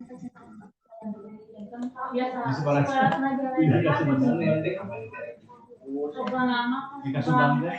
Di sekolah iya sebenarnya dikasih bangga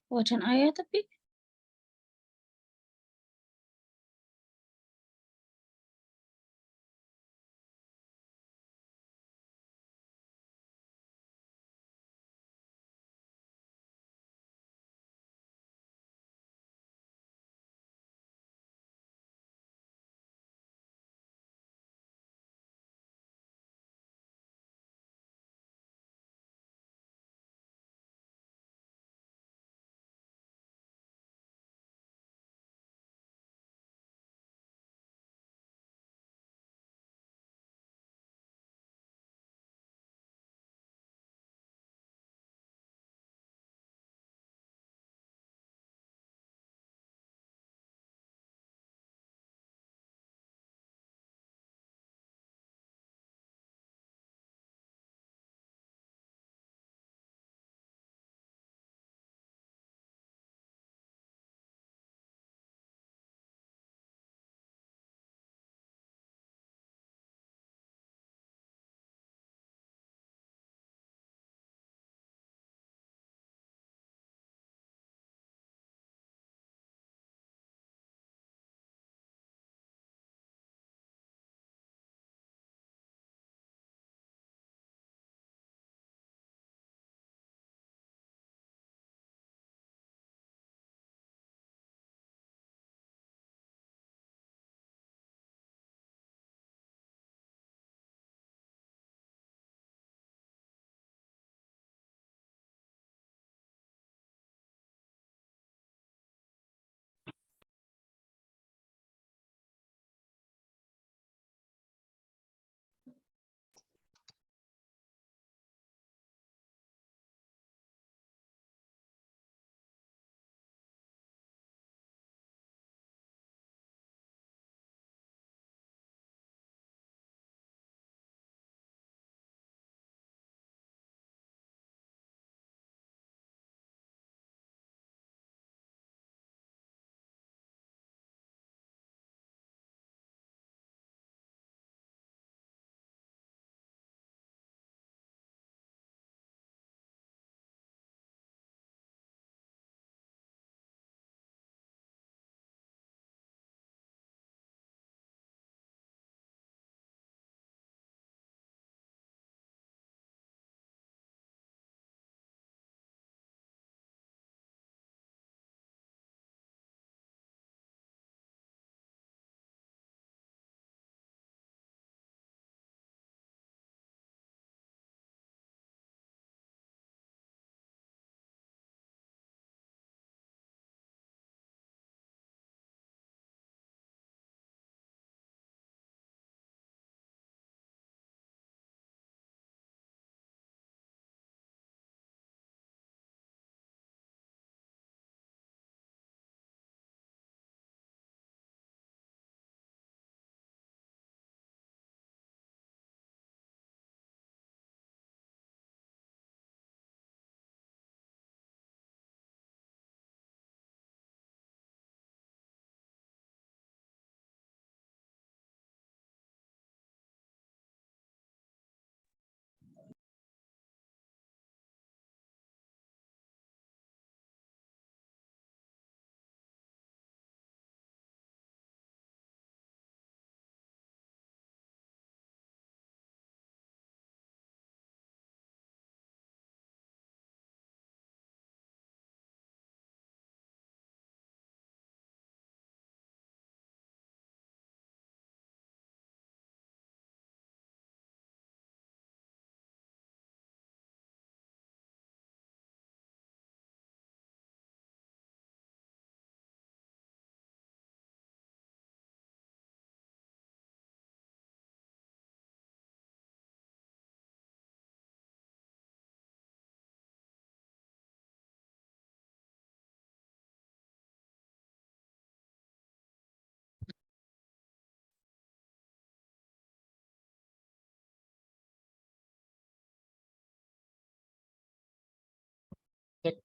Wajan aya tapi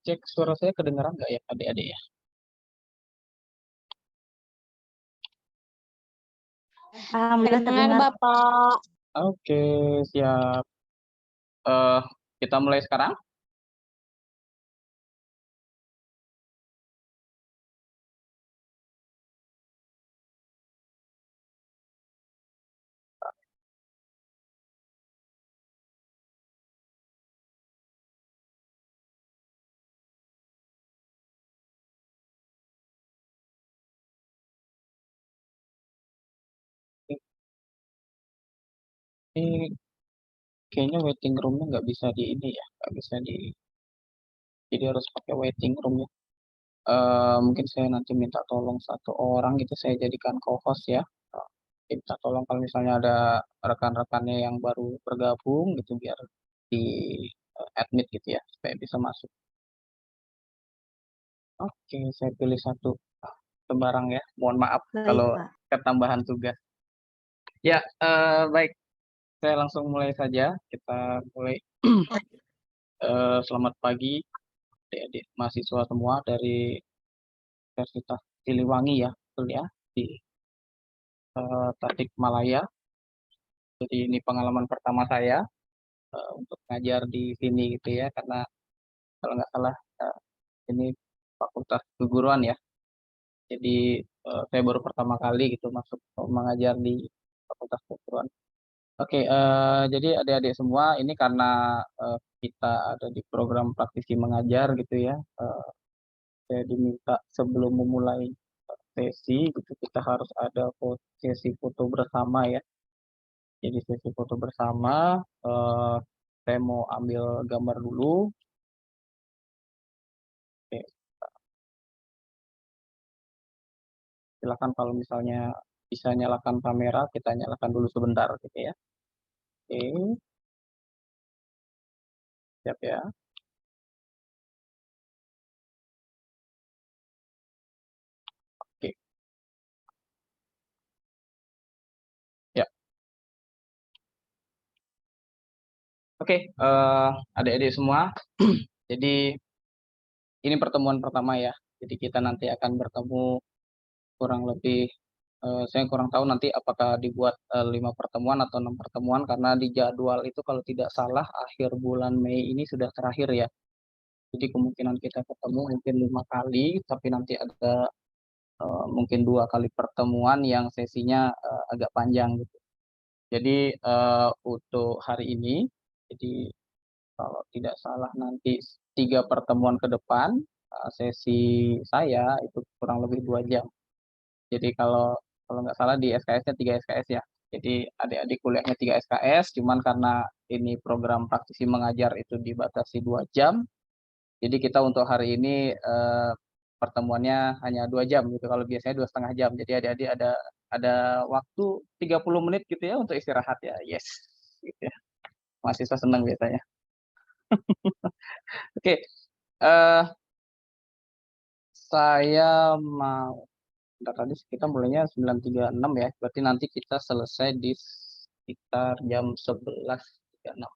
Cek suara saya kedengaran nggak ya adik-adik ya? Alhamdulillah dengar terdengar. Bapak. Oke, siap. Eh, kita mulai sekarang. Ini kayaknya waiting room-nya nggak bisa di ini ya, nggak bisa di, jadi harus pakai waiting room ya. Mungkin saya nanti minta tolong satu orang gitu, saya jadikan co-host ya. Minta tolong kalau misalnya ada rekan-rekannya yang baru bergabung gitu, biar di admit gitu ya, supaya bisa masuk. Oke, saya pilih satu sembarang ya. Mohon maaf Baik, kalau Pak. ketambahan tugas. Ya, baik. Saya langsung mulai saja. Kita mulai. Selamat pagi, adik-adik mahasiswa semua dari Universitas Siliwangi ya, betul ya, di Tasikmalaya. Jadi ini pengalaman pertama saya untuk ngajar di sini gitu ya, karena kalau nggak salah ini Fakultas Keguruan ya. Jadi saya baru pertama kali gitu masuk mengajar di Fakultas Keguruan. Oke, jadi adik-adik semua ini karena kita ada di program praktisi mengajar gitu ya. Saya diminta sebelum memulai sesi gitu kita harus ada sesi foto bersama ya. Jadi sesi foto bersama, saya mau ambil gambar dulu. Oke, silakan kalau misalnya bisa nyalakan kamera, kita nyalakan dulu sebentar gitu ya. Oke, siap ya. Oke, ya. Oke, adik-adik semua. Jadi ini pertemuan pertama ya. Jadi kita nanti akan bertemu kurang lebih, saya kurang tahu nanti apakah dibuat 5 pertemuan atau 6 pertemuan, karena di jadwal itu kalau tidak salah akhir bulan Mei ini sudah terakhir ya. Jadi kemungkinan kita ketemu mungkin 5 kali, tapi nanti ada mungkin 2 kali pertemuan yang sesinya agak panjang gitu. Jadi untuk hari ini, jadi kalau tidak salah nanti 3 pertemuan ke depan, sesi saya itu kurang lebih 2 jam. Jadi kalau kalau nggak salah di SKS-nya 3 SKS ya. Jadi adik-adik kuliahnya 3 SKS, cuman karena ini program praktisi mengajar itu dibatasi 2 jam, jadi kita untuk hari ini pertemuannya hanya 2 jam gitu, kalau biasanya 2,5 jam. Jadi adik-adik ada waktu 30 menit gitu ya untuk istirahat ya, yes, gitu ya. Mahasiswa senang biasanya. Oke, eee, saya mau bentar, tadi kita mulainya 9.36 ya, berarti nanti kita selesai di sekitar jam 11.36.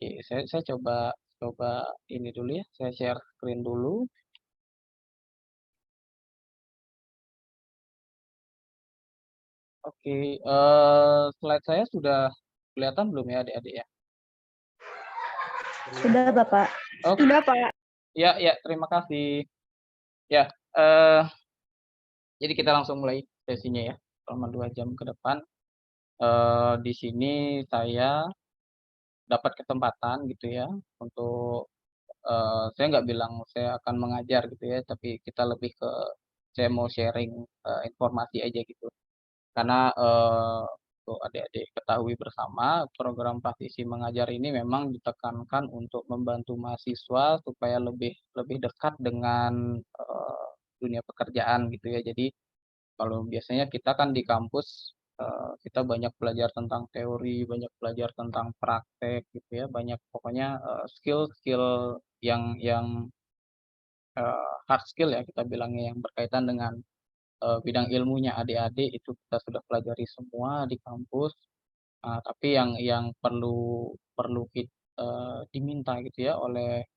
Oke, saya coba coba ini dulu ya, saya share screen dulu. Oke, slide saya sudah kelihatan belum ya adik-adik ya? Sudah, Bapak. Oke. Sudah, Pak. Ya ya, terima kasih. Ya, eee, jadi kita langsung mulai sesinya ya, selama 2 jam ke depan. Di sini saya dapat kesempatan gitu ya untuk, saya nggak bilang saya akan mengajar gitu ya, tapi kita lebih ke saya mau sharing, informasi aja gitu. Karena, untuk adik-adik ketahui bersama, program praktisi mengajar ini memang ditekankan untuk membantu mahasiswa supaya lebih lebih dekat dengan, dunia pekerjaan gitu ya. Jadi kalau biasanya kita kan di kampus, kita banyak belajar tentang teori, banyak belajar tentang praktek gitu ya, banyak pokoknya, skill-skill yang, hard skill ya kita bilangnya, yang berkaitan dengan bidang ilmunya adik-adik itu kita sudah pelajari semua di kampus, tapi yang perlu perlu diminta gitu ya oleh,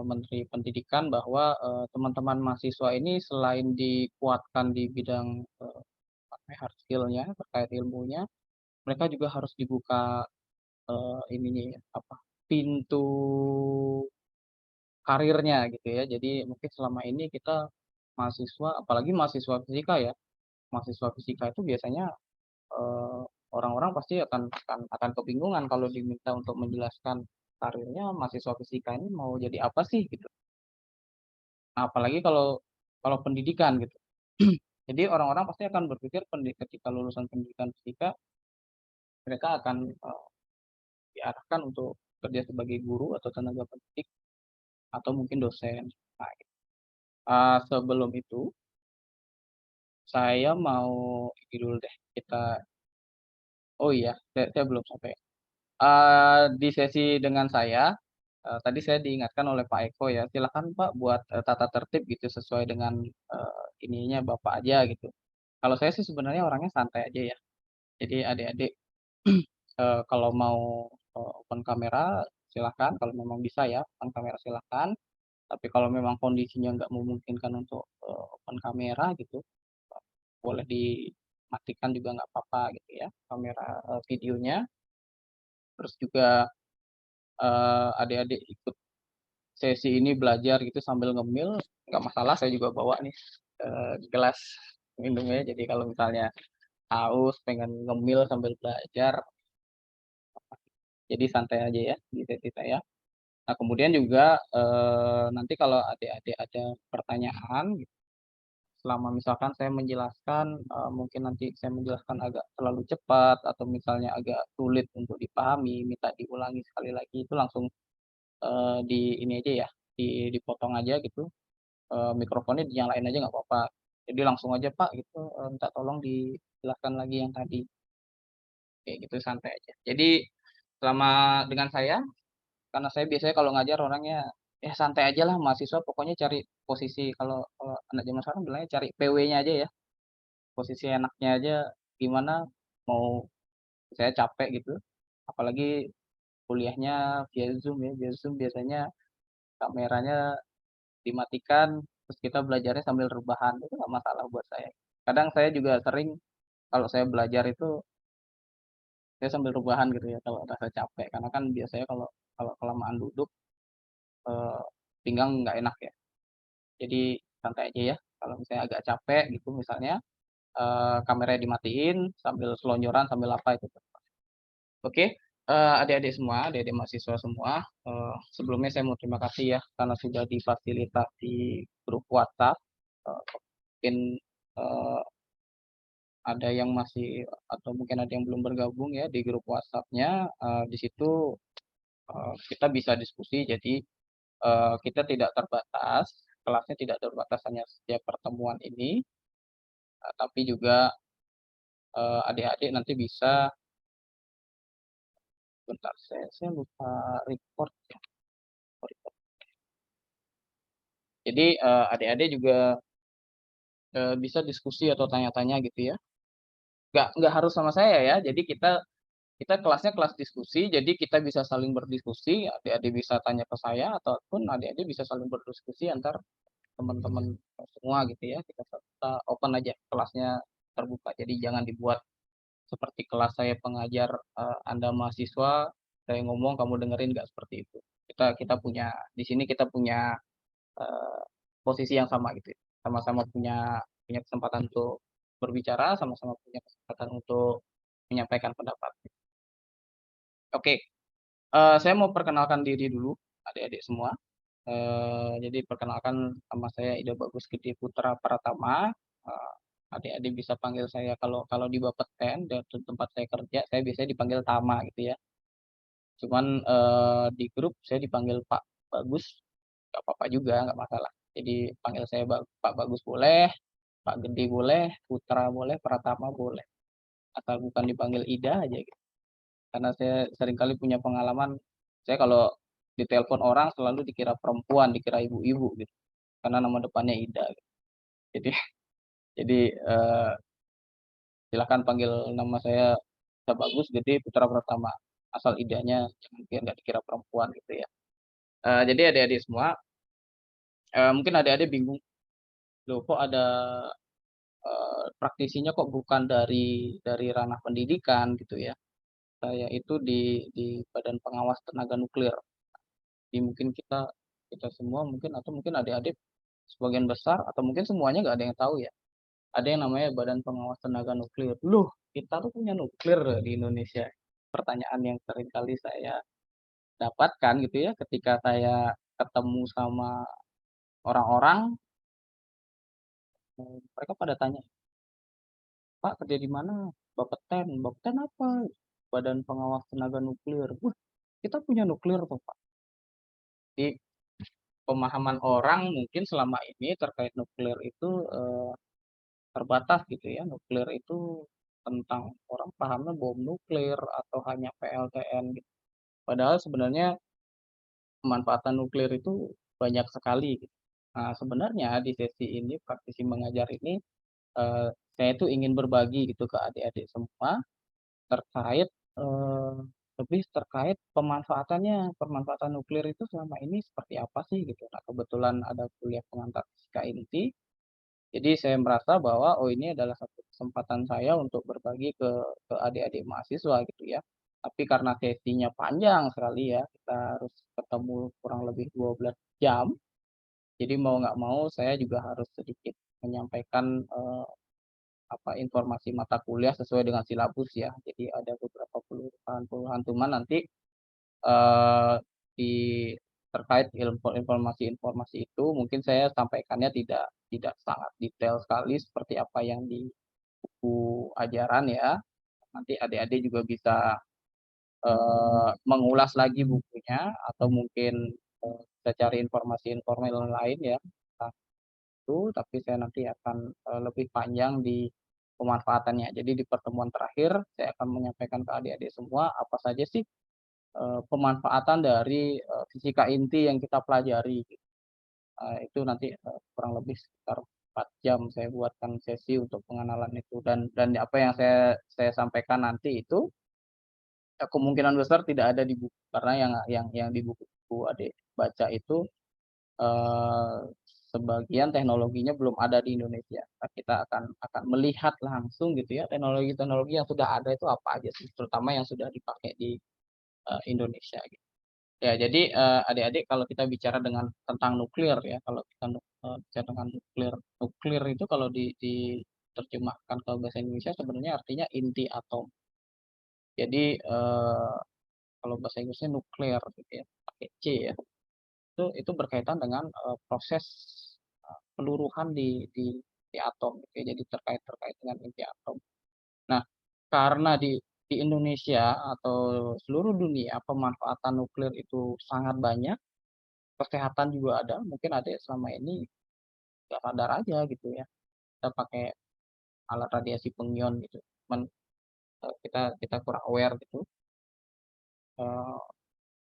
Menteri Pendidikan bahwa, teman-teman mahasiswa ini selain dikuatkan di bidang, apa ya, hard skill-nya terkait ilmunya, mereka juga harus dibuka, ininya ya, apa, pintu karirnya gitu ya. Jadi mungkin selama ini kita mahasiswa, apalagi mahasiswa fisika ya, mahasiswa fisika itu biasanya orang-orang pasti akan kebingungan kalau diminta untuk menjelaskan karirnya mahasiswa fisika ini mau jadi apa sih gitu. Nah, apalagi kalau kalau pendidikan gitu. Jadi orang-orang pasti akan berpikir ketika lulusan pendidikan fisika, mereka akan diarahkan untuk kerja sebagai guru atau tenaga pendidik atau mungkin dosen. Nah, sebelum itu saya mau ini dulu deh, oh iya, saya belum sampai. Di sesi dengan saya, tadi saya diingatkan oleh Pak Eko ya, silakan Pak buat, tata tertib gitu sesuai dengan, ininya Bapak aja gitu. Kalau saya sih sebenarnya orangnya santai aja ya. Jadi adik-adik, kalau mau, open kamera silahkan, kalau memang bisa ya open kamera silahkan, tapi kalau memang kondisinya nggak memungkinkan untuk, open kamera gitu, boleh dimatikan juga nggak apa-apa gitu ya, kamera, videonya. Terus juga, adik-adik ikut sesi ini belajar gitu sambil ngemil, nggak masalah, saya juga bawa nih, gelas minumnya. Jadi kalau misalnya haus, pengen ngemil sambil belajar, jadi santai aja ya di sesi saya. Nah, kemudian juga, nanti kalau adik-adik ada pertanyaan gitu, selama misalkan saya menjelaskan, mungkin nanti saya menjelaskan agak terlalu cepat atau misalnya agak sulit untuk dipahami, minta diulangi sekali lagi, itu langsung, di ini aja ya, dipotong aja gitu, mikrofonnya dinyalain aja nggak apa-apa. Jadi langsung aja, "Pak," gitu, "minta tolong dijelaskan lagi yang tadi." Kayak gitu, santai aja. Jadi selama dengan saya, karena saya biasanya kalau ngajar orangnya, ya santai aja lah mahasiswa pokoknya cari posisi kalau kalau anak zaman sekarang bilangnya cari PW-nya aja ya, posisi enaknya aja gimana, mau saya capek gitu, apalagi kuliahnya via Zoom ya, via Zoom biasanya kameranya dimatikan, terus kita belajarnya sambil rebahan, itu nggak masalah buat saya. Kadang saya juga sering kalau saya belajar itu, saya sambil rebahan gitu ya kalau rasa capek, karena kan biasanya kalau kalau kelamaan duduk, eee, pinggang nggak enak ya. Jadi santai aja ya, kalau misalnya agak capek gitu misalnya, kameranya dimatiin sambil selonjoran, sambil apa itu. Oke, adik-adik semua, adik-adik mahasiswa semua, sebelumnya saya mau terima kasih ya karena sudah difasilitasi grup WhatsApp, mungkin, eee, ada yang masih atau mungkin ada yang belum bergabung ya di grup WhatsApp-nya, di situ, kita bisa diskusi jadi, kita tidak terbatas, kelasnya tidak terbatas hanya setiap pertemuan ini, tapi juga, adik-adik nanti bisa bentar saya lupa record ya, record. Jadi, adik-adik juga, bisa diskusi atau tanya-tanya gitu ya. Nggak harus sama saya ya, jadi kita kita kelasnya kelas diskusi, jadi kita bisa saling berdiskusi, adik-adik bisa tanya ke saya ataupun adik-adik bisa saling berdiskusi antar teman-teman, semua gitu ya, kita open aja, kelasnya terbuka. Jadi jangan dibuat seperti kelas saya pengajar, Anda mahasiswa, saya ngomong kamu dengerin, nggak seperti itu. Kita kita punya di sini kita punya, eee, posisi yang sama gitu ya, sama-sama punya punya kesempatan untuk berbicara, sama-sama punya kesempatan untuk menyampaikan pendapat. Oke, saya mau perkenalkan diri dulu, adik-adik semua. Jadi perkenalkan nama saya Ida Bagus Gede Putra Pratama, adik-adik bisa panggil saya kalau kalau di Bapeten dan tempat saya kerja, saya biasanya dipanggil Tama gitu ya. Cuman, di grup saya dipanggil Pak Bagus, nggak apa-apa juga, nggak masalah. Jadi panggil saya Pak Bagus boleh, Pak Gede boleh, Putra boleh, Pratama boleh, asal bukan dipanggil Ida aja gitu. Karena saya seringkali punya pengalaman, saya kalau ditelepon orang selalu dikira perempuan, dikira ibu-ibu gitu, karena nama depannya Ida gitu. Jadi jadi, silahkan panggil nama saya Bagus Gede Putra Pratama, asal Idanya jangan biar nggak dikira perempuan gitu ya. Jadi adik-adik semua, mungkin adik-adik bingung, "Loh kok ada, praktisinya kok bukan dari ranah pendidikan?" Gitu ya. Saya itu di Badan Pengawas Tenaga Nuklir. Jadi mungkin kita kita semua mungkin atau mungkin adik-adik sebagian besar atau mungkin semuanya nggak ada yang tahu ya, ada yang namanya Badan Pengawas Tenaga Nuklir. Loh, kita tuh punya nuklir di Indonesia? Pertanyaan yang sering kali saya dapatkan gitu ya ketika saya ketemu sama orang-orang, mereka pada tanya, "Pak kerja di mana?" "Bapeten." "Bapeten apa?" Badan Pengawas Tenaga Nuklir. Wah, kita punya nuklir tuh, Pak. Jadi pemahaman orang mungkin selama ini terkait nuklir itu terbatas gitu ya. Nuklir itu tentang orang pahamnya bom nuklir atau hanya PLTN gitu. Padahal sebenarnya pemanfaatan nuklir itu banyak sekali gitu. Nah, sebenarnya di sesi ini praktisi mengajar ini saya itu ingin berbagi gitu ke adik-adik semua terkait eh, lebih terkait pemanfaatan nuklir itu selama ini seperti apa sih gitu. Nah, kebetulan ada kuliah pengantar fisika inti, jadi saya merasa bahwa oh ini adalah satu kesempatan saya untuk berbagi ke adik-adik mahasiswa gitu ya. Tapi karena sesinya panjang sekali ya, kita harus ketemu kurang lebih 12 jam. Jadi mau nggak mau saya juga harus sedikit menyampaikan informasi mata kuliah sesuai dengan silabus ya. Jadi ada beberapa puluhan teman nanti eh, di terkait informasi-informasi itu mungkin saya sampaikannya tidak sangat detail sekali seperti apa yang di buku ajaran ya. Nanti adik-adik juga bisa mengulas lagi bukunya atau mungkin bisa cari informasi informal lain ya. Nah, itu tapi saya nanti akan lebih panjang di pemanfaatannya. Jadi di pertemuan terakhir saya akan menyampaikan ke adik-adik semua apa saja sih pemanfaatan dari fisika inti yang kita pelajari. Itu nanti kurang lebih sekitar 4 jam saya buatkan sesi untuk pengenalan itu dan apa yang saya sampaikan nanti itu kemungkinan besar tidak ada di buku karena yang di buku adik baca itu eh, sebagian teknologinya belum ada di Indonesia. Nah, kita akan melihat langsung gitu ya teknologi-teknologi yang sudah ada itu apa aja sih, terutama yang sudah dipakai di Indonesia gitu. Ya, jadi adik-adik kalau kita bicara tentang nuklir ya, kalau kita bicara dengan nuklir, nuklir itu kalau diterjemahkan ke bahasa Indonesia sebenarnya artinya inti atom. Jadi kalau bahasa Inggrisnya nuklir gitu ya, pakai C ya. Itu berkaitan dengan proses peluruhan di atom gitu ya. Jadi terkait dengan inti atom. Nah, karena di Indonesia atau seluruh dunia pemanfaatan nuklir itu sangat banyak, kesehatan juga ada, mungkin ada selama ini nggak sadar aja gitu ya, kita pakai alat radiasi pengion gitu, cuman kita kita kurang aware gitu, Eh,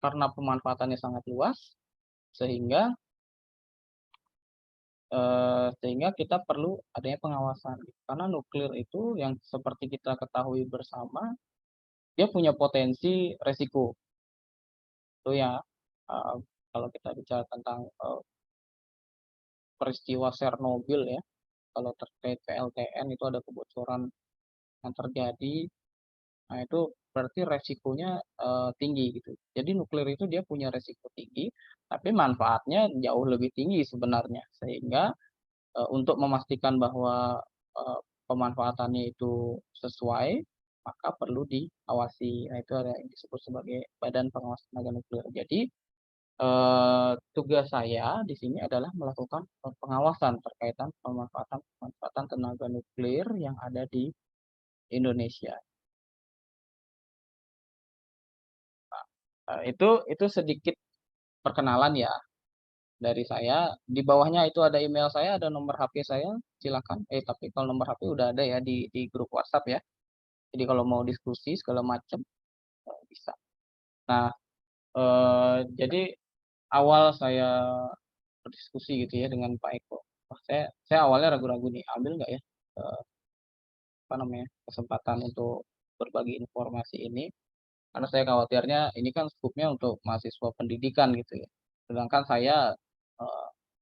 karena pemanfaatannya sangat luas, sehingga sehingga kita perlu adanya pengawasan. Karena nuklir itu yang seperti kita ketahui bersama, dia punya potensi resiko. Itu ya, eh, kalau kita bicara tentang peristiwa Chernobyl ya, kalau terkait PLTN itu ada kebocoran yang terjadi, nah itu berarti resikonya tinggi gitu. Jadi nuklir itu dia punya resiko tinggi, tapi manfaatnya jauh lebih tinggi sebenarnya. Sehingga untuk memastikan bahwa pemanfaatannya itu sesuai, maka perlu diawasi. Nah, itu ada yang disebut sebagai Badan Pengawas Tenaga Nuklir. Jadi tugas saya di sini adalah melakukan pengawasan terkaitan pemanfaatan tenaga nuklir yang ada di Indonesia. Itu sedikit perkenalan ya dari saya. Di bawahnya itu ada email saya, ada nomor HP saya, silakan. Tapi kalau nomor HP udah ada ya di grup WhatsApp ya. Jadi kalau mau diskusi segala macam bisa. Nah, jadi awal saya berdiskusi gitu ya dengan Pak Eko. Wah, saya awalnya ragu-ragu nih, ambil nggak ya apa namanya kesempatan untuk berbagi informasi ini, karena saya khawatirnya ini kan skupnya untuk mahasiswa pendidikan gitu ya. Sedangkan saya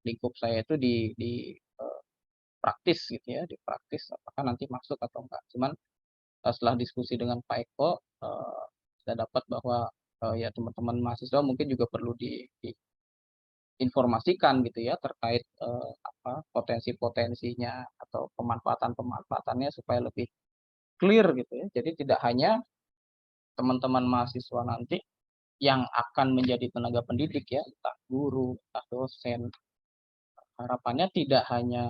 lingkup saya itu di praktis gitu ya, di praktis apakah nanti masuk atau enggak. Cuman setelah diskusi dengan Pak Eko, saya dapat bahwa ya teman-teman mahasiswa mungkin juga perlu diinformasikan gitu ya terkait potensi-potensinya atau pemanfaatan-pemanfaatannya supaya lebih clear gitu ya. Jadi tidak hanya teman-teman mahasiswa nanti yang akan menjadi tenaga pendidik ya, entah guru, entah dosen, harapannya tidak hanya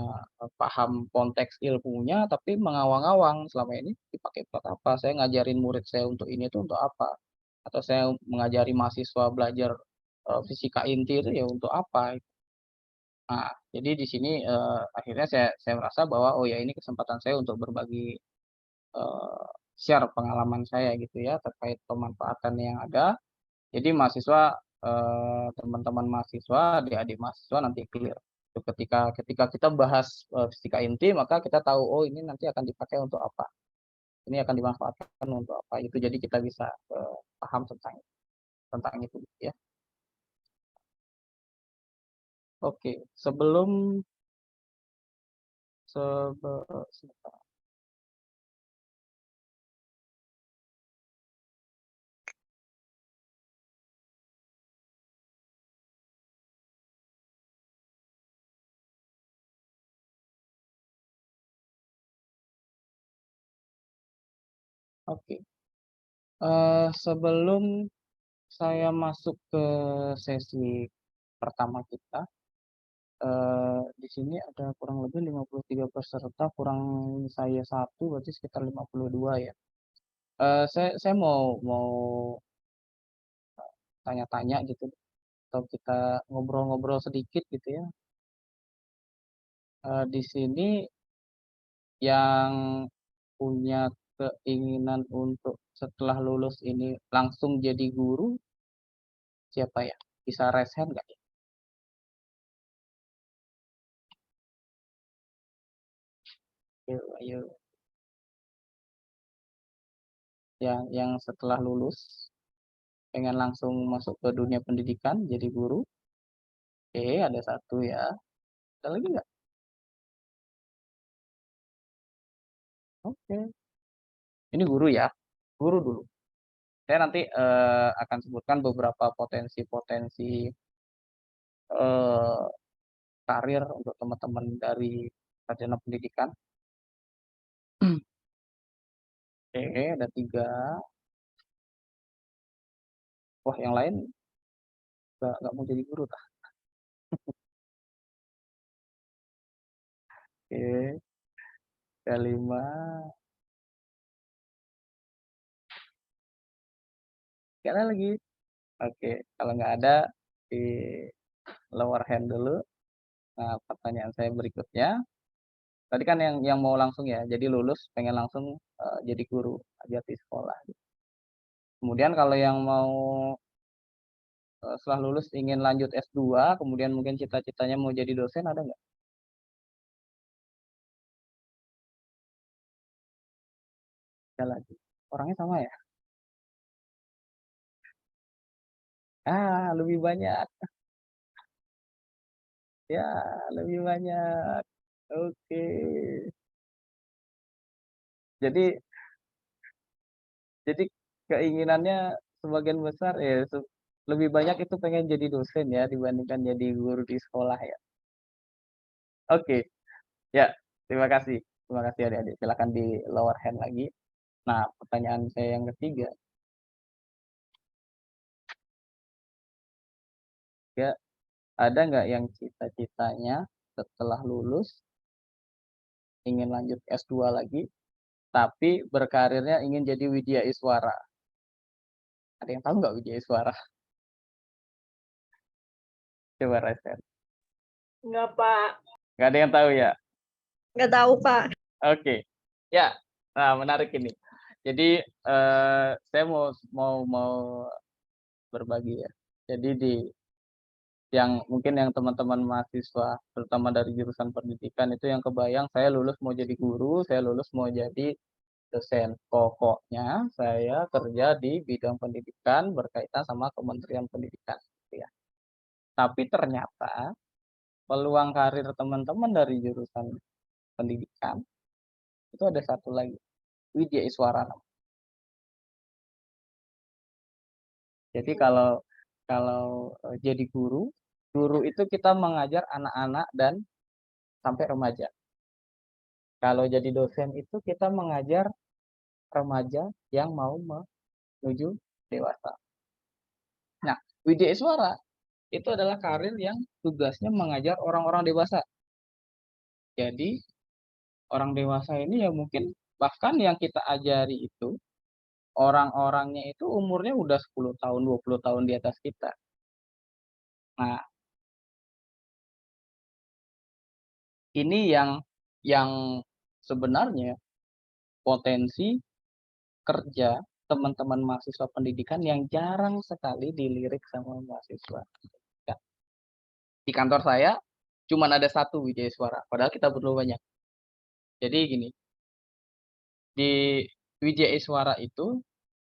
paham konteks ilmunya, tapi mengawang-awang selama ini dipakai buat apa? Saya ngajarin murid saya untuk ini itu untuk apa? Atau saya mengajari mahasiswa belajar fisika inti itu ya untuk apa? Nah, jadi di sini akhirnya saya merasa bahwa oh ya ini kesempatan saya untuk berbagi share pengalaman saya gitu ya terkait pemanfaatan yang ada. Jadi mahasiswa teman-teman mahasiswa, adik-adik mahasiswa nanti clear. Ketika kita bahas fisika inti, maka kita tahu oh ini nanti akan dipakai untuk apa. Ini akan dimanfaatkan untuk apa. Itu jadi kita bisa paham tentang itu ya. Oke, sebentar. Oke. Sebelum saya masuk ke sesi pertama kita, di sini ada kurang lebih 53 peserta, kurang saya satu, berarti sekitar 52 ya. Saya mau tanya-tanya gitu, atau kita ngobrol-ngobrol sedikit gitu ya. Di sini yang punya keinginan untuk setelah lulus ini langsung jadi guru, siapa ya? Bisa raise hand nggak ya? Ayo, ayo. Yang setelah lulus pengen langsung masuk ke dunia pendidikan jadi guru. Oke, ada satu ya. Ada lagi nggak? Oke. Ini guru ya. Guru dulu. Saya nanti akan sebutkan beberapa potensi-potensi karir untuk teman-teman dari sarjana pendidikan. Oke, ada 3. Wah, yang lain nggak mau jadi guru tah. Oke, ada 5. Gak ada lagi. Oke, kalau nggak ada di lower hand dulu. Nah, pertanyaan saya berikutnya. Tadi kan yang mau langsung ya, jadi lulus pengen langsung jadi guru aja di sekolah. Kemudian kalau yang mau setelah lulus ingin lanjut S2, kemudian mungkin cita-citanya mau jadi dosen, ada nggak? Ada lagi. Orangnya sama ya? Lebih banyak. Ya, lebih banyak. Oke. Jadi jadi keinginannya sebagian besar ya lebih banyak itu pengen jadi dosen ya dibandingkan jadi guru di sekolah ya. Oke. Ya, terima kasih. Terima kasih adik-adik. Silakan di lower hand lagi. Nah, pertanyaan saya yang ketiga, ya, ada nggak yang cita-citanya setelah lulus ingin lanjut S2 lagi, tapi berkarirnya ingin jadi Widya Iswara? Ada yang tahu nggak Widya Iswara? Coba raise. Enggak, Pak. Nggak ada yang tahu ya? Nggak tahu, Pak. Oke. Ya, nah menarik ini. Jadi saya mau berbagi ya. Jadi mungkin yang teman-teman mahasiswa, terutama dari jurusan pendidikan itu yang kebayang saya lulus mau jadi guru, saya lulus mau jadi dosen. Pokoknya saya kerja di bidang pendidikan berkaitan sama Kementerian Pendidikan, gitu ya. Tapi ternyata peluang karir teman-teman dari jurusan pendidikan itu ada satu lagi, Widya Iswara. Jadi kalau jadi guru itu kita mengajar anak-anak dan sampai remaja. Kalau jadi dosen itu kita mengajar remaja yang mau menuju dewasa. Nah, Widya Iswara itu adalah karir yang tugasnya mengajar orang-orang dewasa. Jadi, orang dewasa ini ya mungkin bahkan yang kita ajari itu, orang-orangnya itu umurnya udah 10 tahun, 20 tahun di atas kita. Nah, ini yang sebenarnya potensi kerja teman-teman mahasiswa pendidikan yang jarang sekali dilirik sama mahasiswa. Ya, di kantor saya cuman ada 1 Wijaya Suara, padahal kita perlu banyak. Jadi gini, di Wijaya Suara itu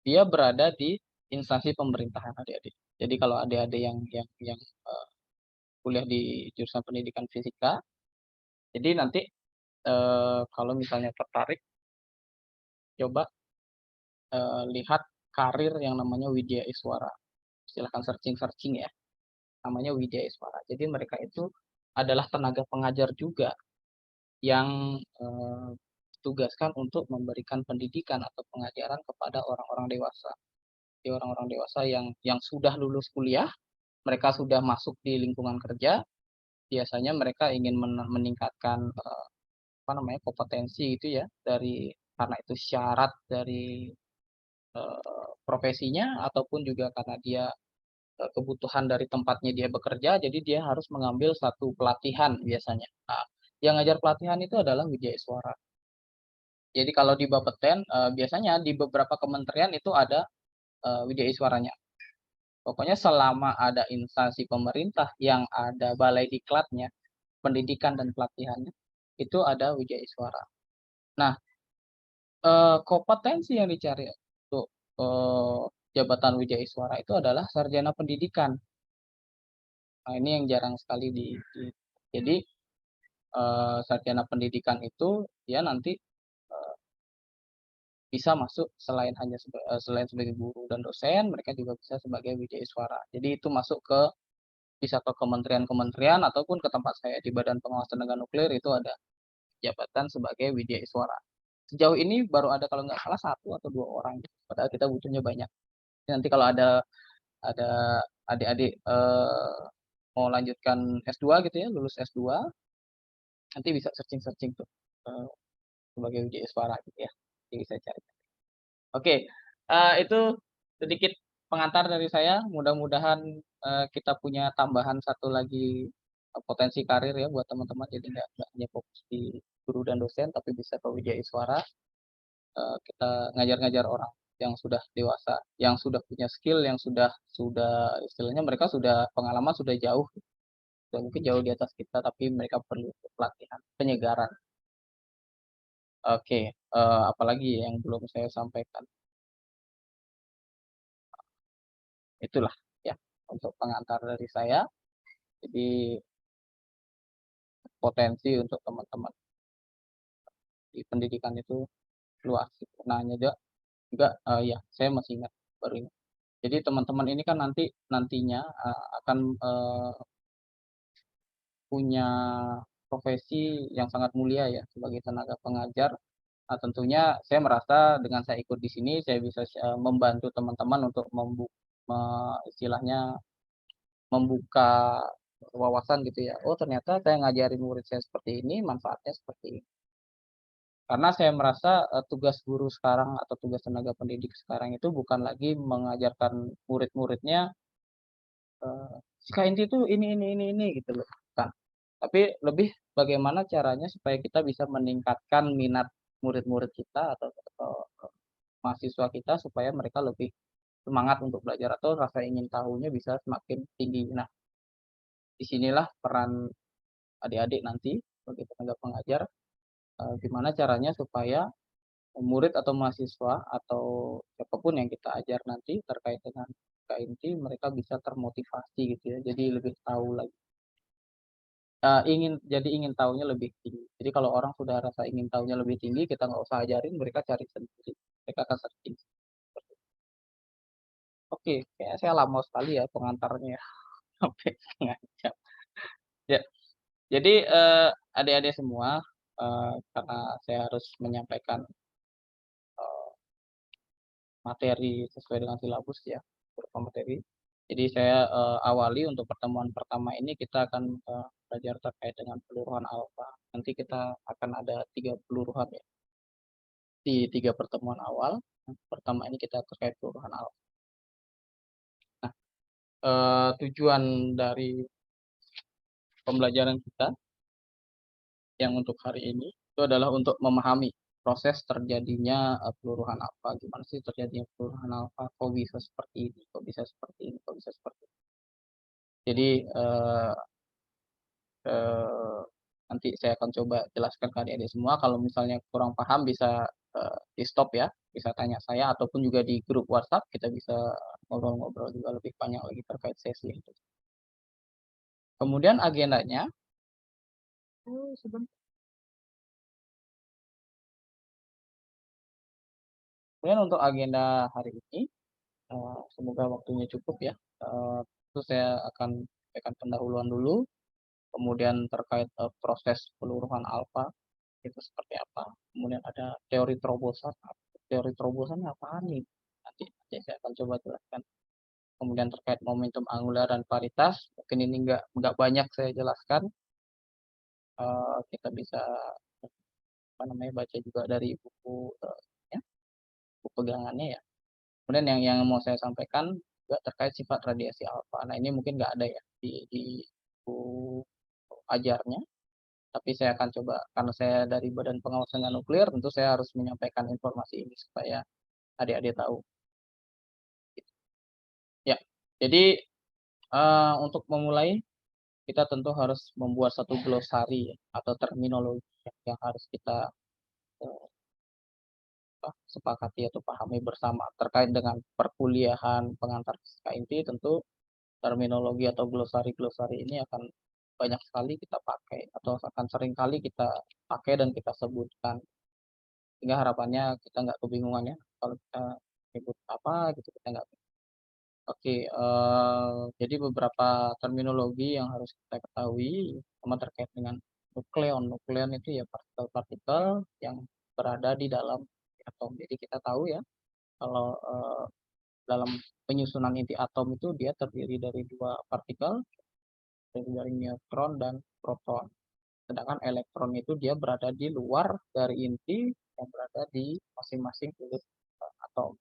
dia berada di instansi pemerintahan adik-adik. Jadi kalau adik-adik yang kuliah di jurusan pendidikan fisika, jadi nanti kalau misalnya tertarik, coba lihat karir yang namanya Widya Iswara. Silahkan searching ya, namanya Widya Iswara. Jadi mereka itu adalah tenaga pengajar juga yang ditugaskan untuk memberikan pendidikan atau pengajaran kepada orang-orang dewasa. Jadi orang-orang dewasa yang sudah lulus kuliah, mereka sudah masuk di lingkungan kerja, biasanya mereka ingin meningkatkan kompetensi gitu ya, karena itu syarat dari profesinya ataupun juga karena dia kebutuhan dari tempatnya dia bekerja, jadi dia harus mengambil satu pelatihan biasanya. Nah, yang ngajar pelatihan itu adalah Wijaya Suara. Jadi kalau di Bapeten biasanya di beberapa kementerian itu ada Wijaya Suaranya. Pokoknya selama ada instansi pemerintah yang ada balai diklatnya, pendidikan dan pelatihannya, itu ada Wijaya Suara. Nah, kompetensi yang dicari untuk jabatan Wijaya Suara itu adalah sarjana pendidikan. Nah, ini yang jarang sekali jadi sarjana pendidikan itu dia nanti bisa masuk selain sebagai guru dan dosen, mereka juga bisa sebagai Wijaya Suara. Jadi itu masuk bisa ke kementerian-kementerian ataupun ke tempat saya di Badan Pengawas Tenaga Nuklir itu ada jabatan sebagai Wijaya Suara. Sejauh ini baru ada kalau nggak salah 1 atau 2 orang, padahal kita butuhnya banyak. Nanti kalau ada adik-adik mau lanjutkan S2 gitu ya, lulus S2, nanti bisa searching tuh sebagai Wijaya Suara gitu ya. Jadi bisa cari. Oke, itu sedikit pengantar dari saya. Mudah-mudahan kita punya tambahan satu lagi potensi karir ya buat teman-teman. Jadi nggak hanya fokus di guru dan dosen, tapi bisa ke Wijaya Suara. Kita ngajar-ngajar orang yang sudah dewasa, yang sudah punya skill, yang sudah istilahnya mereka sudah pengalaman sudah jauh, sudah mungkin jauh di atas kita, tapi mereka perlu pelatihan, penyegaran. Oke, apalagi yang belum saya sampaikan. Itulah ya untuk pengantar dari saya. Jadi potensi untuk teman-teman di pendidikan itu luas. Nah, juga ya saya masih ingat baru ini. Jadi teman-teman ini kan nantinya akan punya profesi yang sangat mulia ya sebagai tenaga pengajar. Nah, tentunya saya merasa dengan saya ikut di sini saya bisa membantu teman-teman untuk istilahnya membuka wawasan gitu ya. Oh, ternyata saya ngajarin murid saya seperti ini, manfaatnya seperti ini. Karena saya merasa tugas guru sekarang atau tugas tenaga pendidik sekarang itu bukan lagi mengajarkan murid-muridnya jika inti itu ini gitu loh. Bukan. Tapi lebih bagaimana caranya supaya kita bisa meningkatkan minat murid-murid kita atau mahasiswa kita supaya mereka lebih semangat untuk belajar atau rasa ingin tahunya bisa semakin tinggi. Nah, disinilah peran adik-adik nanti sebagai tenaga pengajar, gimana caranya supaya murid atau mahasiswa atau siapapun yang kita ajar nanti terkait dengan KINT mereka bisa termotivasi gitu ya, jadi lebih tahu lagi. Ingin tahunya lebih tinggi. Jadi kalau orang sudah rasa ingin tahunya lebih tinggi, kita nggak usah ajarin, mereka cari sendiri. Mereka akan searching. Oke, kayaknya saya lama sekali ya pengantarnya ya, sampai setengah jam. Ya, jadi adik-adik semua, karena saya harus menyampaikan materi sesuai dengan silabus ya, beberapa materi. Jadi saya awali untuk pertemuan pertama ini kita akan belajar terkait dengan peluruhan alfa. Nanti kita akan ada 3 peluruhan ya di 3 pertemuan awal. Pertama ini kita terkait peluruhan alfa. Nah, tujuan dari pembelajaran kita yang untuk hari ini itu adalah untuk memahami proses terjadinya peluruhan alfa. Gimana sih terjadinya peluruhan alfa? Kok bisa seperti ini? Kok bisa seperti ini? Kok bisa seperti ini? Jadi nanti saya akan coba jelaskan ke adik-adik semua. Kalau misalnya kurang paham bisa di stop ya, bisa tanya saya ataupun juga di grup WhatsApp kita bisa ngobrol-ngobrol juga lebih panjang lagi terkait sesi itu. Kemudian agendanya, kemudian untuk agenda hari ini, semoga waktunya cukup ya. Itu saya akan sampaikan pendahuluan dulu, kemudian terkait proses peluruhan alfa itu seperti apa. Kemudian ada teori terobosan. Teori terobosan apaan nih? Nanti saya akan coba jelaskan. Kemudian terkait momentum angular dan paritas, mungkin ini nggak banyak saya jelaskan. Kita bisa baca juga dari buku ya, buku pegangannya ya. Kemudian yang mau saya sampaikan juga terkait sifat radiasi alfa. Nah ini mungkin nggak ada ya di buku ajarnya. Tapi saya akan coba, karena saya dari Badan Pengawas Energi Nuklir, tentu saya harus menyampaikan informasi ini supaya adik-adik tahu. Ya, jadi untuk memulai, kita tentu harus membuat satu glosari atau terminologi yang harus kita sepakati atau pahami bersama terkait dengan perkuliahan pengantar fisika inti. Tentu terminologi atau glosari-glosari ini akan banyak sekali kita pakai atau akan sering kali kita pakai dan kita sebutkan, sehingga harapannya kita nggak kebingungan ya kalau kita sebut apa gitu, kita nggak. Oke, jadi beberapa terminologi yang harus kita ketahui sama terkait dengan nukleon. Nukleon itu ya partikel-partikel yang berada di dalam atom. Jadi kita tahu ya kalau dalam penyusunan inti atom itu dia terdiri dari 2 partikel, dari neutron dan proton. Sedangkan elektron itu dia berada di luar dari inti yang berada di masing-masing kulit atom.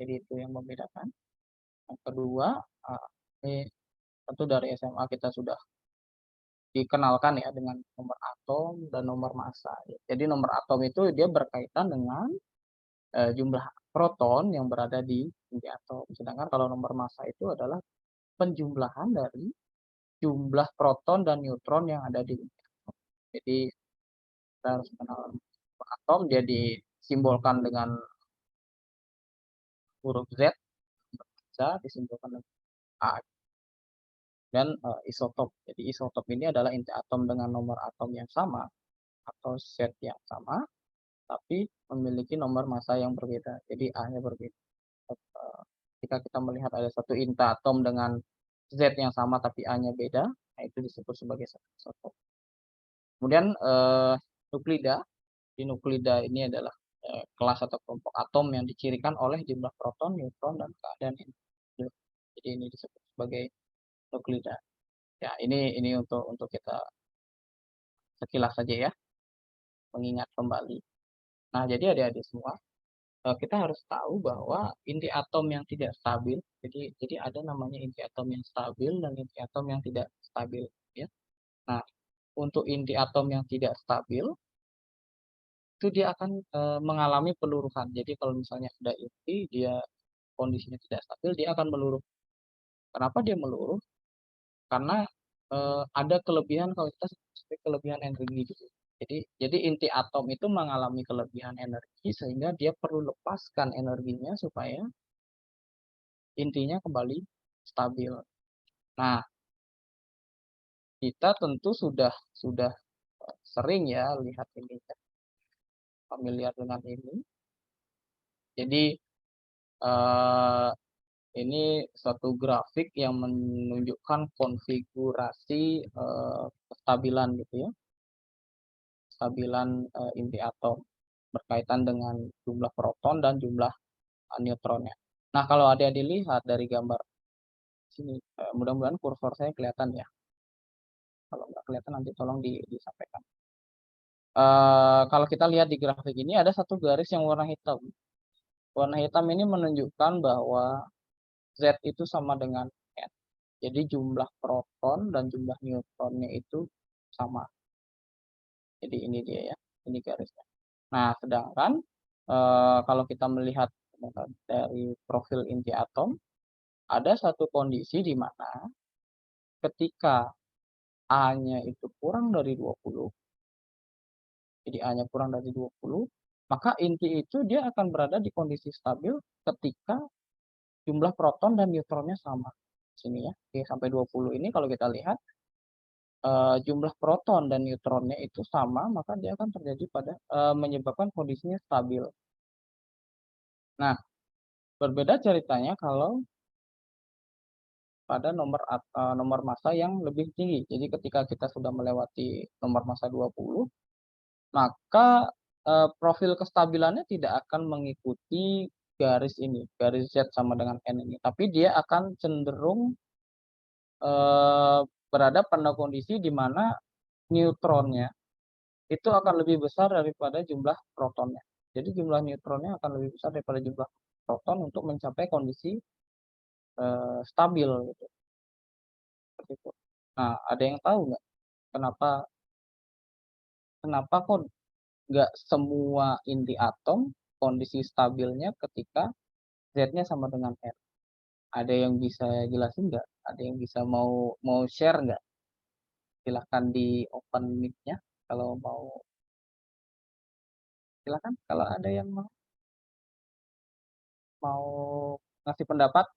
Jadi itu yang membedakan. Yang kedua, ini tentu dari SMA kita sudah dikenalkan ya dengan nomor atom dan nomor massa. Jadi nomor atom itu dia berkaitan dengan jumlah proton yang berada di inti atom. Sedangkan kalau nomor massa itu adalah penjumlahan dari jumlah proton dan neutron yang ada di inti atom. Jadi kita harus mengenal atom, dia disimbolkan dengan huruf Z, bisa disimbolkan dengan A. Dan isotop. Jadi isotop ini adalah inti atom dengan nomor atom yang sama atau Z yang sama, tapi memiliki nomor massa yang berbeda. Jadi A-nya berbeda. Jika kita melihat ada satu inti atom dengan Z yang sama tapi A-nya beda, nah itu disebut sebagai isotop. Kemudian nuklida. Di nuklida ini adalah kelas atau kelompok atom yang dicirikan oleh jumlah proton, neutron, dan keadaan energi. Jadi ini disebut sebagai nuklida. Ya, ini untuk kita sekilas saja ya, mengingat kembali. Nah, jadi adik-adik semua, kita harus tahu bahwa inti atom yang tidak stabil, jadi ada namanya inti atom yang stabil dan inti atom yang tidak stabil, ya. Nah, untuk inti atom yang tidak stabil, itu dia akan mengalami peluruhan. Jadi kalau misalnya ada inti, dia kondisinya tidak stabil, dia akan meluruh. Kenapa dia meluruh? Karena ada kelebihan, kalau kita sebut kelebihan energi gitu. Jadi inti atom itu mengalami kelebihan energi sehingga dia perlu lepaskan energinya supaya intinya kembali stabil. Nah, kita tentu sudah sering ya lihat ini, familiar dengan ini. Jadi ini suatu grafik yang menunjukkan konfigurasi kestabilan gitu ya. Kestabilan inti atom berkaitan dengan jumlah proton dan jumlah neutronnya. Nah, kalau adik-adik lihat dari gambar sini. Mudah-mudahan kursor saya kelihatan ya. Kalau nggak kelihatan nanti tolong disampaikan. Kalau kita lihat di grafik ini ada satu garis yang warna hitam. Warna hitam ini menunjukkan bahwa Z itu sama dengan N. Jadi jumlah proton dan jumlah neutronnya itu sama. Jadi ini dia ya, ini garisnya. Nah, sedangkan kalau kita melihat dari profil inti atom, ada satu kondisi di mana ketika A-nya itu kurang dari 20, jadi A-nya kurang dari 20, maka inti itu dia akan berada di kondisi stabil ketika jumlah proton dan neutronnya sama. Sini ya, oke, sampai 20 ini kalau kita lihat jumlah proton dan neutronnya itu sama, maka dia akan terjadi pada menyebabkan kondisinya stabil. Nah, berbeda ceritanya kalau pada nomor massa yang lebih tinggi. Jadi ketika kita sudah melewati nomor massa 20, maka profil kestabilannya tidak akan mengikuti garis ini, garis Z sama dengan N ini, tapi dia akan cenderung berada pada kondisi di mana neutronnya itu akan lebih besar daripada jumlah protonnya. Jadi jumlah neutronnya akan lebih besar daripada jumlah proton untuk mencapai kondisi stabil gitu. Seperti itu. Nah, ada yang tahu nggak kenapa kok nggak semua inti atom kondisi stabilnya ketika Z-nya sama dengan R? Ada yang bisa jelasin nggak? Ada yang bisa mau share nggak? Silahkan di open mic-nya kalau mau. Silahkan kalau ada yang mau ngasih pendapat.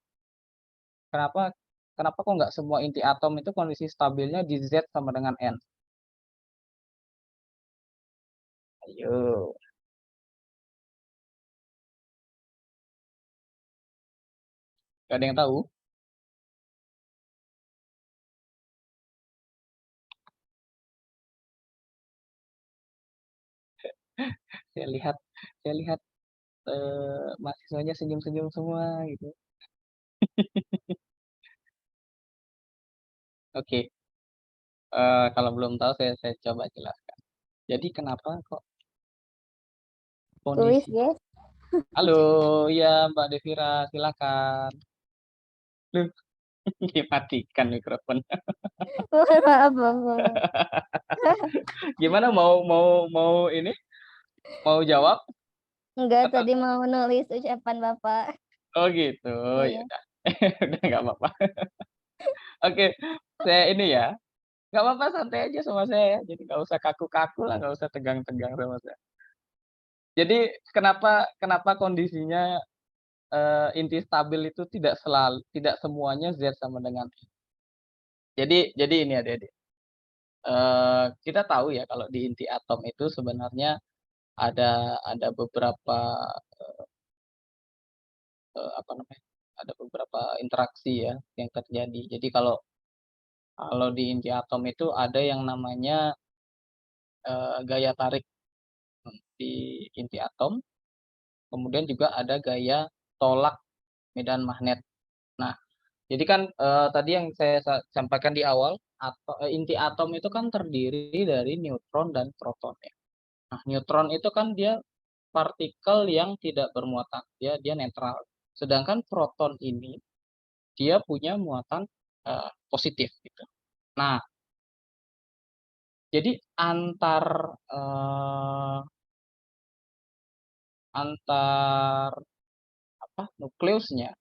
Kenapa kenapa kok nggak semua inti atom itu kondisi stabilnya di Z sama dengan N? Ayo. Gak ada yang tahu? Saya lihat mahasiswanya senyum-senyum semua gitu. Oke. Kalau belum tahu saya coba jelaskan. Jadi kenapa kok Tulis, kondisi? guys. Halo, ya Mbak Devira, silakan. Loh, dimatikan mikrofonnya. Mohon maaf, Bapak. Gimana mau ini? Mau jawab? Enggak, Atau tadi mau nulis ucapan Bapak. oh gitu. Ya Iya. udah. Udah nggak apa-apa. Oke, saya ini ya. Nggak apa-apa, santai aja sama saya ya. Jadi nggak usah kaku-kaku lah, nggak usah tegang-tegang sama saya. Jadi kenapa kondisinya inti stabil itu tidak semuanya Z sama dengan I. Jadi ini adik-adik. Kita tahu ya kalau di inti atom itu sebenarnya ada beberapa apa namanya? Ada beberapa interaksi ya yang terjadi. Jadi kalau di inti atom itu ada yang namanya gaya tarik di inti atom, kemudian juga ada gaya tolak medan magnet. Nah, jadi kan tadi yang saya sampaikan di awal, inti atom itu kan terdiri dari neutron dan proton ya. Nah, neutron itu kan dia partikel yang tidak bermuatan, dia netral. Sedangkan proton ini dia punya muatan positif gitu. Nah, jadi antar nukleusnya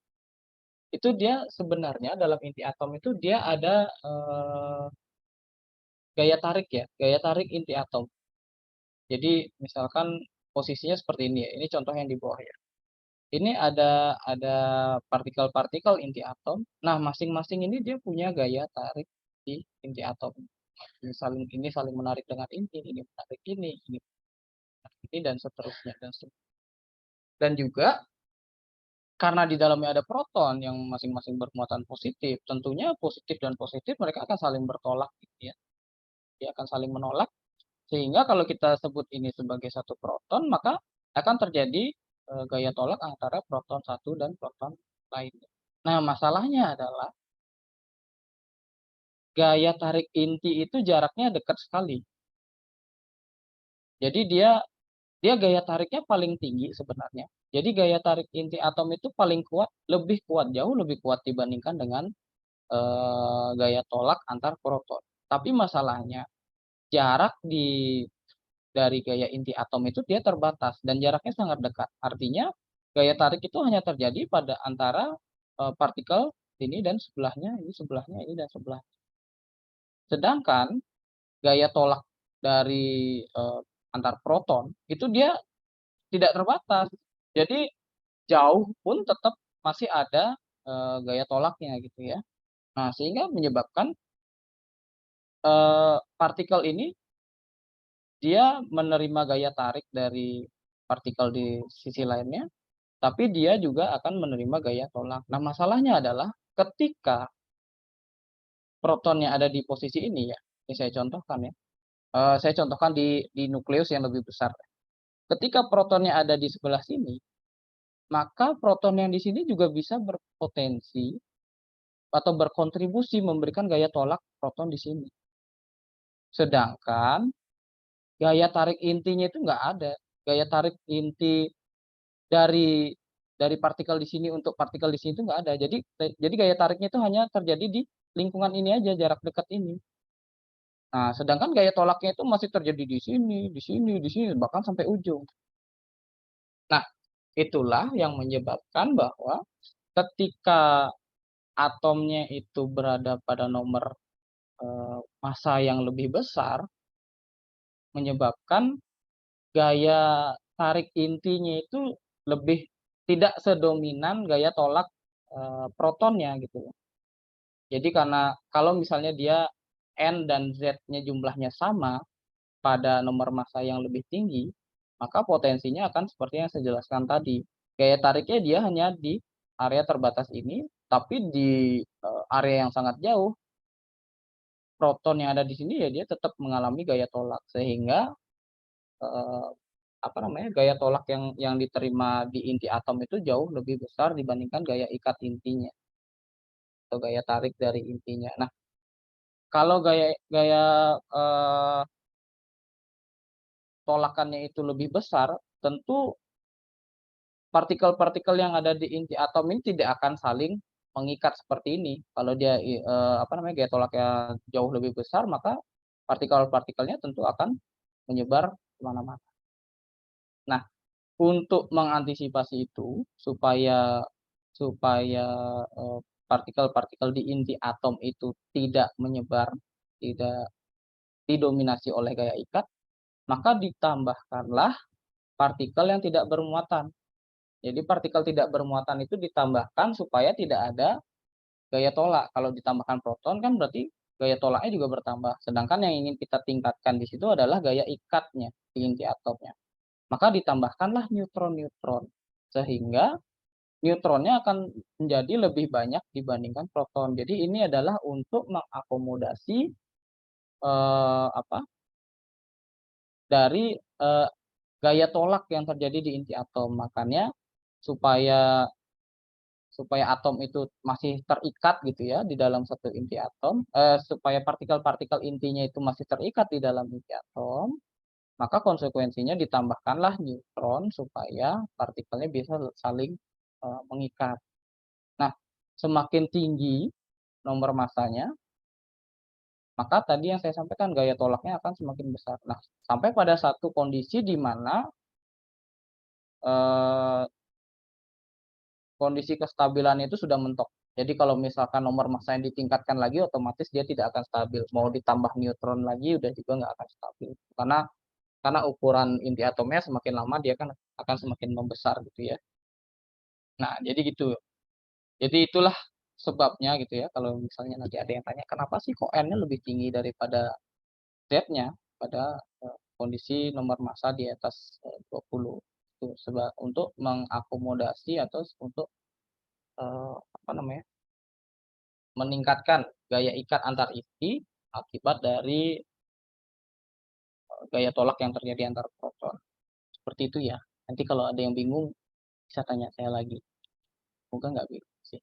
itu dia sebenarnya dalam inti atom itu dia ada gaya tarik ya, gaya tarik inti atom. Jadi misalkan posisinya seperti ini ya. Ini contoh yang di bawah ya. Ini ada partikel-partikel inti atom. Nah, masing-masing ini dia punya gaya tarik di inti atom. Ini saling menarik dengan ini menarik ini menarik ini dan seterusnya dan seterusnya. Dan juga karena di dalamnya ada proton yang masing-masing bermuatan positif, tentunya positif dan positif mereka akan saling bertolak gitu ya. Dia akan saling menolak sehingga kalau kita sebut ini sebagai satu proton, maka akan terjadi gaya tolak antara proton satu dan proton lainnya. Nah, masalahnya adalah gaya tarik inti itu jaraknya dekat sekali. Jadi dia gaya tariknya paling tinggi sebenarnya. Jadi gaya tarik inti atom itu paling kuat, jauh lebih kuat dibandingkan dengan gaya tolak antar proton. Tapi masalahnya jarak dari gaya inti atom itu dia terbatas dan jaraknya sangat dekat. Artinya gaya tarik itu hanya terjadi pada antara partikel ini dan sebelahnya, ini dan sebelah. Sedangkan gaya tolak dari antar proton itu dia tidak terbatas. Jadi jauh pun tetap masih ada gaya tolaknya gitu ya. Nah, sehingga menyebabkan partikel ini dia menerima gaya tarik dari partikel di sisi lainnya, tapi dia juga akan menerima gaya tolak. Nah, masalahnya adalah ketika protonnya ada di posisi ini ya, ini saya contohkan ya. Saya contohkan di nukleus yang lebih besar. Ketika protonnya ada di sebelah sini, maka proton yang di sini juga bisa berpotensi atau berkontribusi memberikan gaya tolak proton di sini. Sedangkan gaya tarik intinya itu nggak ada. Gaya tarik inti dari partikel di sini untuk partikel di sini itu nggak ada. Jadi gaya tariknya itu hanya terjadi di lingkungan ini aja, jarak dekat ini. Nah, sedangkan gaya tolaknya itu masih terjadi di sini, bahkan sampai ujung. Nah, itulah yang menyebabkan bahwa ketika atomnya itu berada pada nomor massa yang lebih besar, menyebabkan gaya tarik intinya itu lebih tidak sedominan gaya tolak protonnya gitu. Jadi karena kalau misalnya dia N dan Z-nya jumlahnya sama pada nomor massa yang lebih tinggi, maka potensinya akan seperti yang saya jelaskan tadi. Gaya tariknya dia hanya di area terbatas ini, tapi di area yang sangat jauh, proton yang ada di sini ya dia tetap mengalami gaya tolak, sehingga gaya tolak yang diterima di inti atom itu jauh lebih besar dibandingkan gaya ikat intinya atau gaya tarik dari intinya. Nah, kalau gaya tolakannya itu lebih besar, tentu partikel-partikel yang ada di inti atom ini tidak akan saling mengikat seperti ini. Kalau dia gaya tolaknya jauh lebih besar, maka partikel-partikelnya tentu akan menyebar kemana-mana. Nah, untuk mengantisipasi itu supaya partikel-partikel di inti atom itu tidak menyebar, tidak didominasi oleh gaya ikat, maka ditambahkanlah partikel yang tidak bermuatan. Jadi partikel tidak bermuatan itu ditambahkan supaya tidak ada gaya tolak. Kalau ditambahkan proton kan berarti gaya tolaknya juga bertambah. Sedangkan yang ingin kita tingkatkan di situ adalah gaya ikatnya di inti atomnya. Maka ditambahkanlah neutron-neutron. Sehingga neutronnya akan menjadi lebih banyak dibandingkan proton. Jadi ini adalah untuk mengakomodasi dari gaya tolak yang terjadi di inti atom. Makanya supaya atom itu masih terikat gitu ya di dalam satu inti atom, supaya partikel-partikel intinya itu masih terikat di dalam inti atom, maka konsekuensinya ditambahkanlah neutron supaya partikelnya bisa saling mengikat. Nah, semakin tinggi nomor massanya, maka tadi yang saya sampaikan gaya tolaknya akan semakin besar. Nah, sampai pada satu kondisi di mana kondisi kestabilan itu sudah mentok. Jadi kalau misalkan nomor massanya ditingkatkan lagi, otomatis dia tidak akan stabil. Mau ditambah neutron lagi, udah juga nggak akan stabil. Karena ukuran inti atomnya semakin lama dia kan akan semakin membesar gitu ya. Nah, jadi gitu. Jadi itulah sebabnya gitu ya. Kalau misalnya nanti ada yang tanya, kenapa sih kok N-nya lebih tinggi daripada Z-nya pada kondisi nomor massa di atas 20. Itu untuk mengakomodasi atau untuk meningkatkan gaya ikat antar inti akibat dari gaya tolak yang terjadi antar proton. Seperti itu ya. Nanti kalau ada yang bingung bisa tanya saya lagi. Semoga nggak bingung sih.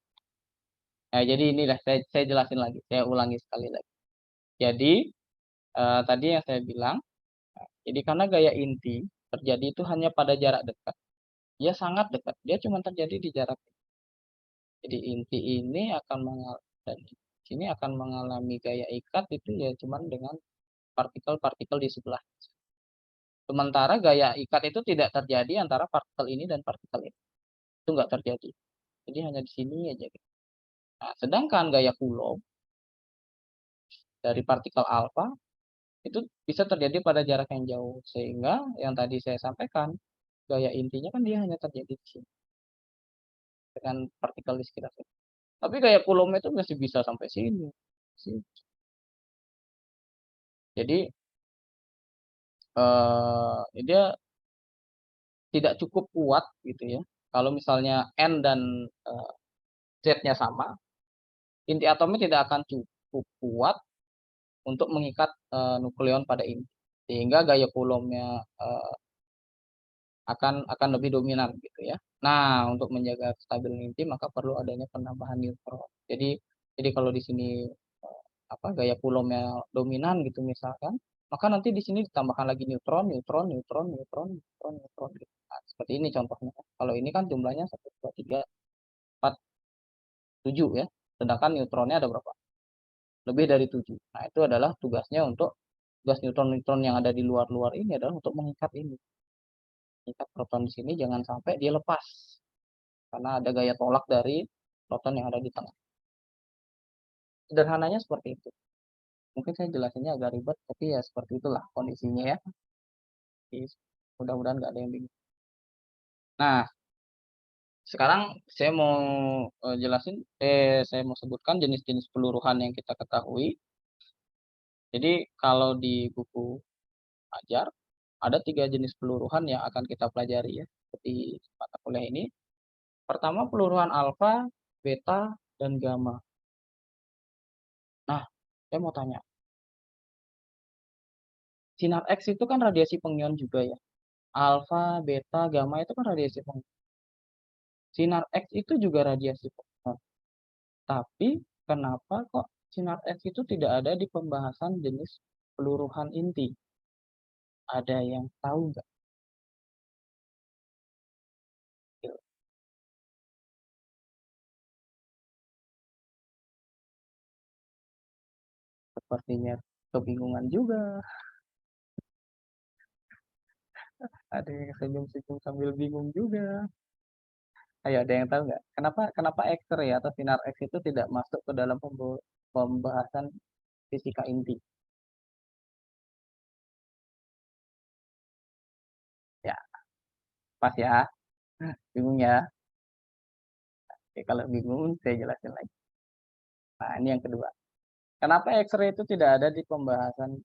Nah, jadi inilah saya jelasin lagi, saya ulangi sekali lagi. Jadi tadi yang saya bilang, jadi karena gaya inti terjadi itu hanya pada jarak dekat. Dia sangat dekat, dia cuma terjadi di jarak. Jadi inti ini akan sini akan mengalami gaya ikat itu ya cuman dengan partikel-partikel di sebelah. Sementara gaya ikat itu tidak terjadi antara partikel ini dan partikel ini. Itu nggak terjadi. Jadi hanya di sini aja. Nah, sedangkan gaya Coulomb dari partikel alfa itu bisa terjadi pada jarak yang jauh. Sehingga yang tadi saya sampaikan, gaya intinya kan dia hanya terjadi di sini. Dengan partikel di sekitar sini. Tapi gaya Coulomb itu masih bisa sampai sini. Jadi dia tidak cukup kuat gitu ya. Kalau misalnya N dan Z-nya sama, inti atomnya tidak akan cukup kuat untuk mengikat nukleon pada inti. Sehingga gaya Coulomb-nya akan lebih dominan gitu ya. Nah, untuk menjaga kestabilan inti maka perlu adanya penambahan neutron. Jadi kalau di sini gaya Coulomb-nya dominan gitu misalkan, maka nanti di sini ditambahkan lagi neutron gitu. Nah, seperti ini contohnya. Kalau ini kan jumlahnya 1 2 3 4 7 ya. Sedangkan neutronnya ada berapa? Lebih dari 7. Nah, itu adalah tugas neutron-neutron yang ada di luar-luar ini adalah untuk mengikat ini. Mengikat proton di sini jangan sampai dia lepas. Karena ada gaya tolak dari proton yang ada di tengah. Sederhananya seperti itu. Mungkin saya jelasinnya agak ribet, tapi ya seperti itulah kondisinya ya. Mudah-mudahan nggak ada yang bingung. Nah, sekarang saya mau saya mau sebutkan jenis-jenis peluruhan yang kita ketahui. Jadi kalau di buku ajar ada 3 jenis peluruhan yang akan kita pelajari ya, seperti mata kuliah ini. Pertama peluruhan alfa, beta, dan gamma. Nah, saya mau tanya, sinar X itu kan radiasi pengion juga ya. Alfa, beta, gamma itu kan radiasi pengion. Sinar X itu juga radiasi pengion. Tapi kenapa kok sinar X itu tidak ada di pembahasan jenis peluruhan inti? Ada yang tahu nggak? Sepertinya kebingungan juga. Ada yang senyum-senyum sambil bingung juga. Ayo, ada yang tahu nggak? Kenapa X-ray atau sinar X itu tidak masuk ke dalam pembahasan fisika inti? Ya, pas ya. Bingung ya. Oke, kalau bingung saya jelasin lagi. Nah, ini yang kedua. Kenapa X-ray itu tidak ada di pembahasan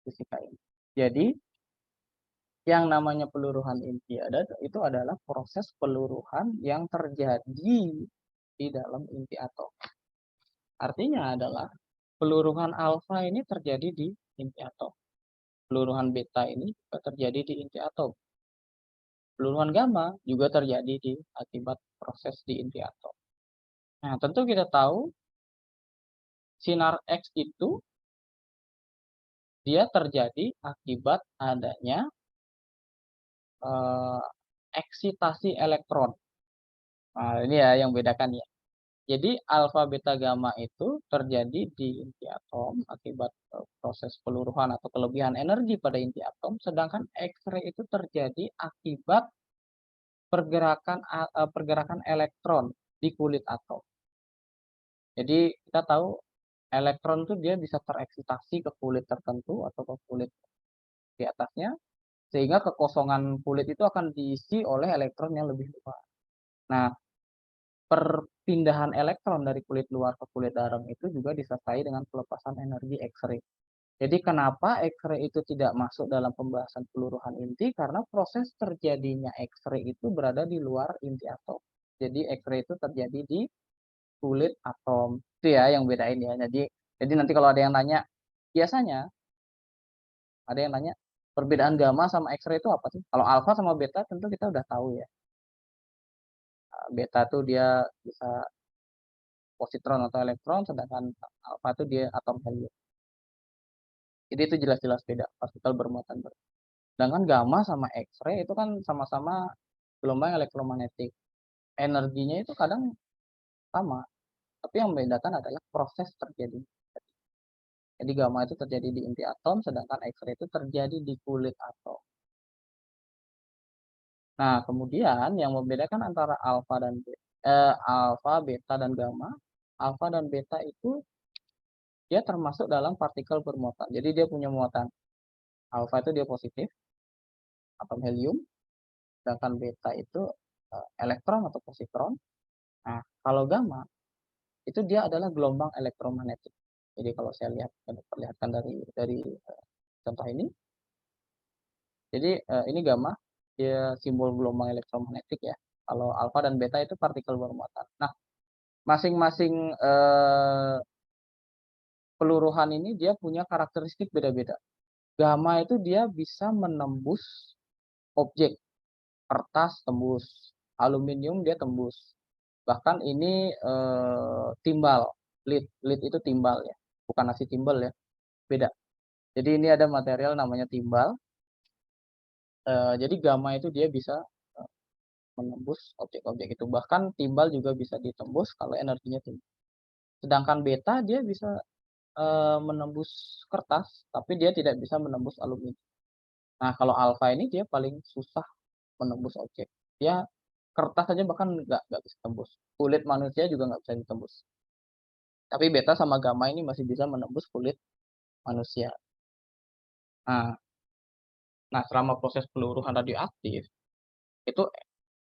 fisika inti? Jadi, yang namanya peluruhan inti itu adalah proses peluruhan yang terjadi di dalam inti atom. Artinya adalah peluruhan alfa ini terjadi di inti atom. Peluruhan beta ini juga terjadi di inti atom. Peluruhan gamma juga terjadi akibat proses di inti atom. Nah, tentu kita tahu sinar X itu dia terjadi akibat adanya eksitasi elektron. Nah, ini ya yang bedakan ya. Jadi alfa, beta, gamma itu terjadi di inti atom akibat proses peluruhan atau kelebihan energi pada inti atom, sedangkan X-ray itu terjadi akibat pergerakan elektron di kulit atom. Jadi kita tahu elektron itu dia bisa tereksitasi ke kulit tertentu atau ke kulit di atasnya, sehingga kekosongan kulit itu akan diisi oleh elektron yang lebih luas. Nah, perpindahan elektron dari kulit luar ke kulit dalam itu juga disertai dengan pelepasan energi X-ray. Jadi kenapa X-ray itu tidak masuk dalam pembahasan peluruhan inti? Karena proses terjadinya X-ray itu berada di luar inti atom. Jadi X-ray itu terjadi di kulit atom. Itu ya yang bedain ya. Jadi nanti kalau ada yang nanya, biasanya ada yang nanya, perbedaan gamma sama X-ray itu apa sih? Kalau alfa sama beta tentu kita udah tahu ya. Beta tuh dia bisa positron atau elektron, sedangkan alfa itu dia atom helium. Jadi itu jelas-jelas beda, partikel bermuatan berat. Sedangkan gamma sama X-ray itu kan sama-sama gelombang elektromagnetik. Energinya itu kadang sama, tapi yang membedakan adalah proses terjadi. Jadi gamma itu terjadi di inti atom, sedangkan X-ray itu terjadi di kulit atom. Nah, kemudian yang membedakan antara alfa, beta, dan gamma, alfa dan beta itu dia termasuk dalam partikel bermuatan. Jadi dia punya muatan. Alfa itu dia positif, atom helium, sedangkan beta itu elektron atau positron. Nah, kalau gamma itu dia adalah gelombang elektromagnetik. Jadi kalau saya perlihatkan dari contoh ini, jadi ini gamma, dia simbol gelombang elektromagnetik ya. Kalau alfa dan beta itu partikel bermuatan. Nah, masing-masing peluruhan ini dia punya karakteristik beda-beda. Gamma itu dia bisa menembus objek, kertas tembus, aluminium dia tembus. Bahkan ini timbal, lead itu timbal ya, bukan nasi timbal ya, beda. Jadi ini ada material namanya timbal. Jadi gamma itu dia bisa menembus objek-objek itu. Bahkan timbal juga bisa ditembus kalau energinya tinggi. Sedangkan beta dia bisa menembus kertas, tapi dia tidak bisa menembus aluminium. Nah, kalau alfa ini dia paling susah menembus objek. Dia kertas saja bahkan nggak bisa tembus. Kulit manusia juga nggak bisa ditembus. Tapi beta sama gamma ini masih bisa menembus kulit manusia. Nah, selama proses peluruhan radioaktif, itu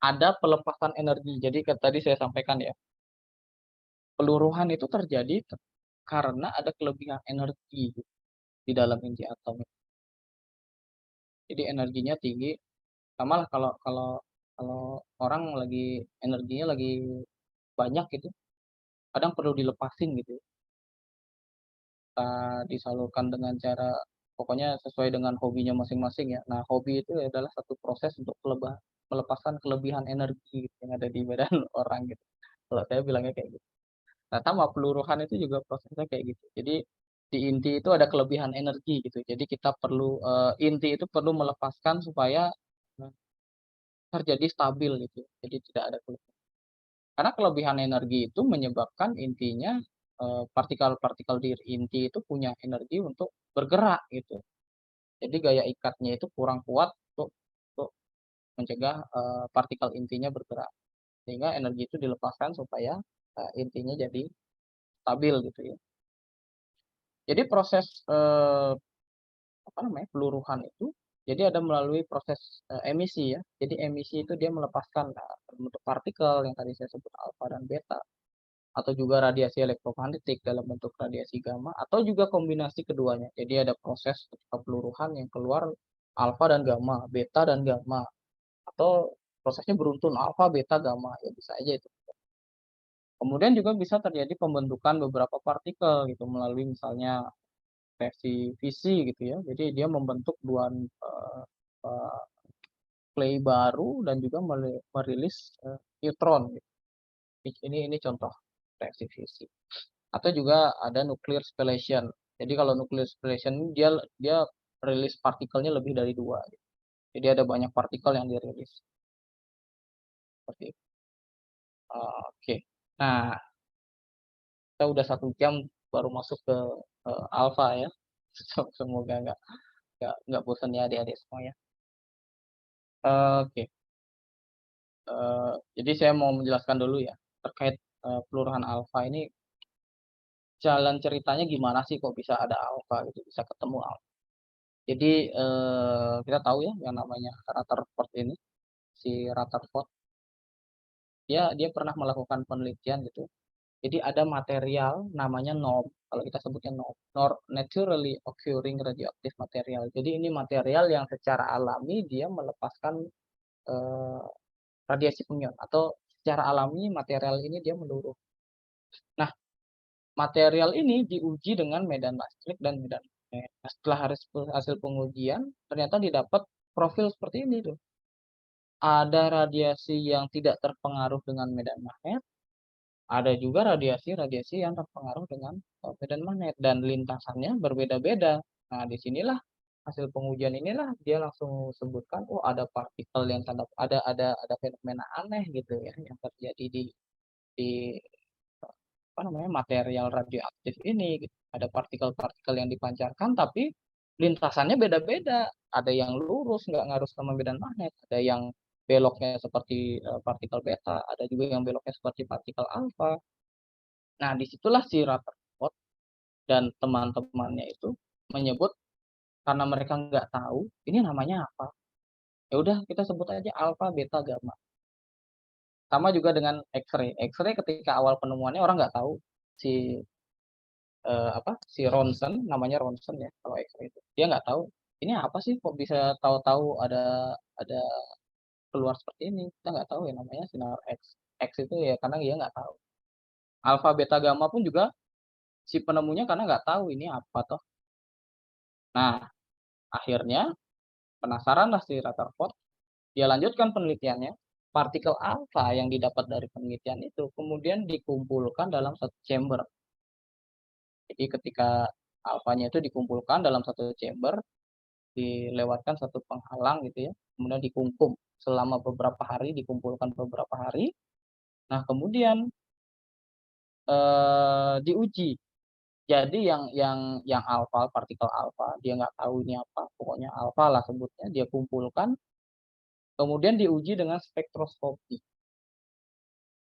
ada pelepasan energi. Jadi tadi saya sampaikan ya, peluruhan itu terjadi karena ada kelebihan energi di dalam inti atom. Jadi energinya tinggi. Sama lah kalau kalau kalau orang lagi energinya lagi banyak gitu, kadang perlu dilepasin gitu. Disalurkan dengan cara pokoknya sesuai dengan hobinya masing-masing ya. Nah, hobi itu adalah satu proses untuk melepaskan kelebihan energi gitu yang ada di badan orang gitu. Kalau saya bilangnya kayak gitu. Nah, sama peluruhan itu juga prosesnya kayak gitu. Jadi di inti itu ada kelebihan energi gitu. Jadi kita perlu inti itu perlu melepaskan supaya terjadi stabil gitu. Jadi tidak ada kelebihan. Karena kelebihan energi itu menyebabkan intinya partikel-partikel di inti itu punya energi untuk bergerak gitu. Jadi gaya ikatnya itu kurang kuat untuk mencegah partikel intinya bergerak. Sehingga energi itu dilepaskan supaya intinya jadi stabil gitu ya. Jadi proses peluruhan itu jadi ada melalui proses emisi ya. Jadi emisi itu dia melepaskan bentuk partikel yang tadi saya sebut alfa dan beta, atau juga radiasi elektromagnetik dalam bentuk radiasi gamma, atau juga kombinasi keduanya. Jadi ada proses ketika peluruhan yang keluar alfa dan gamma, beta dan gamma, atau prosesnya beruntun alfa, beta, gamma, ya bisa aja itu. Kemudian juga bisa terjadi pembentukan beberapa partikel gitu melalui misalnya reaksi fisi gitu ya. Jadi dia membentuk dua clay baru dan juga merilis neutron gitu. Ini contoh reaksi fisi. Atau juga ada nuclear spallation. Jadi kalau nuclear spallation dia dia rilis partikelnya lebih dari 2 gitu. Jadi ada banyak partikel yang dirilis. Seperti itu. Oke. Nah, kita udah 1 jam baru masuk ke alfa ya. Semoga nggak bosan ya adik-adik semua ya. Oke. Jadi saya mau menjelaskan dulu ya terkait peluruhan alfa ini, jalan ceritanya gimana sih kok bisa ada alfa gitu, bisa ketemu alfa. Jadi kita tahu ya yang namanya Rutherford ini, si Rutherford dia pernah melakukan penelitian gitu. Jadi ada material namanya NORM, kalau kita sebutnya NORM, naturally occurring radioactive material. Jadi ini material yang secara alami dia melepaskan radiasi penion, atau secara alami material ini dia meluruh. Nah, material ini diuji dengan medan listrik dan medan magnet. Nah, setelah hasil pengujian ternyata didapat profil seperti ini tuh. Ada radiasi yang tidak terpengaruh dengan medan magnet, Ada juga radiasi-radiasi yang terpengaruh dengan medan magnet dan lintasannya berbeda-beda. Nah, disinilah hasil pengujian inilah dia langsung sebutkan, oh ada partikel yang ada fenomena aneh gitu ya yang terjadi di apa namanya material radioaktif ini. Gitu. Ada partikel-partikel yang dipancarkan tapi lintasannya beda-beda. Ada yang lurus nggak ngaruh sama medan magnet, ada yang beloknya seperti partikel beta, ada juga yang beloknya seperti partikel alfa. Nah, disitulah si Rutherford dan teman-temannya itu menyebut karena mereka nggak tahu ini namanya apa. Ya udah kita sebut aja alfa, beta, gamma. Sama juga dengan X-ray. X-ray ketika awal penemuannya orang nggak tahu si si Ronson, namanya Ronson ya kalau X-ray itu. Dia nggak tahu ini apa sih kok bisa tahu-tahu ada keluar seperti ini. Kita nggak tahu ya namanya sinar X. X itu ya karena dia nggak tahu. Alfa, beta, gamma pun juga si penemunya karena nggak tahu ini apa toh. Nah, akhirnya penasaranlah si Rutherford, dia lanjutkan penelitiannya. Partikel alfa yang didapat dari penelitian itu kemudian dikumpulkan dalam satu chamber. Jadi ketika alfanya itu dikumpulkan dalam satu chamber, dilewatkan satu penghalang gitu ya, kemudian dikungkum selama beberapa hari, dikumpulkan beberapa hari. Nah, kemudian diuji. Jadi yang alfa, partikel alfa, dia nggak tahu ini apa, pokoknya alfa lah sebutnya, dia kumpulkan, kemudian diuji dengan spektroskopi.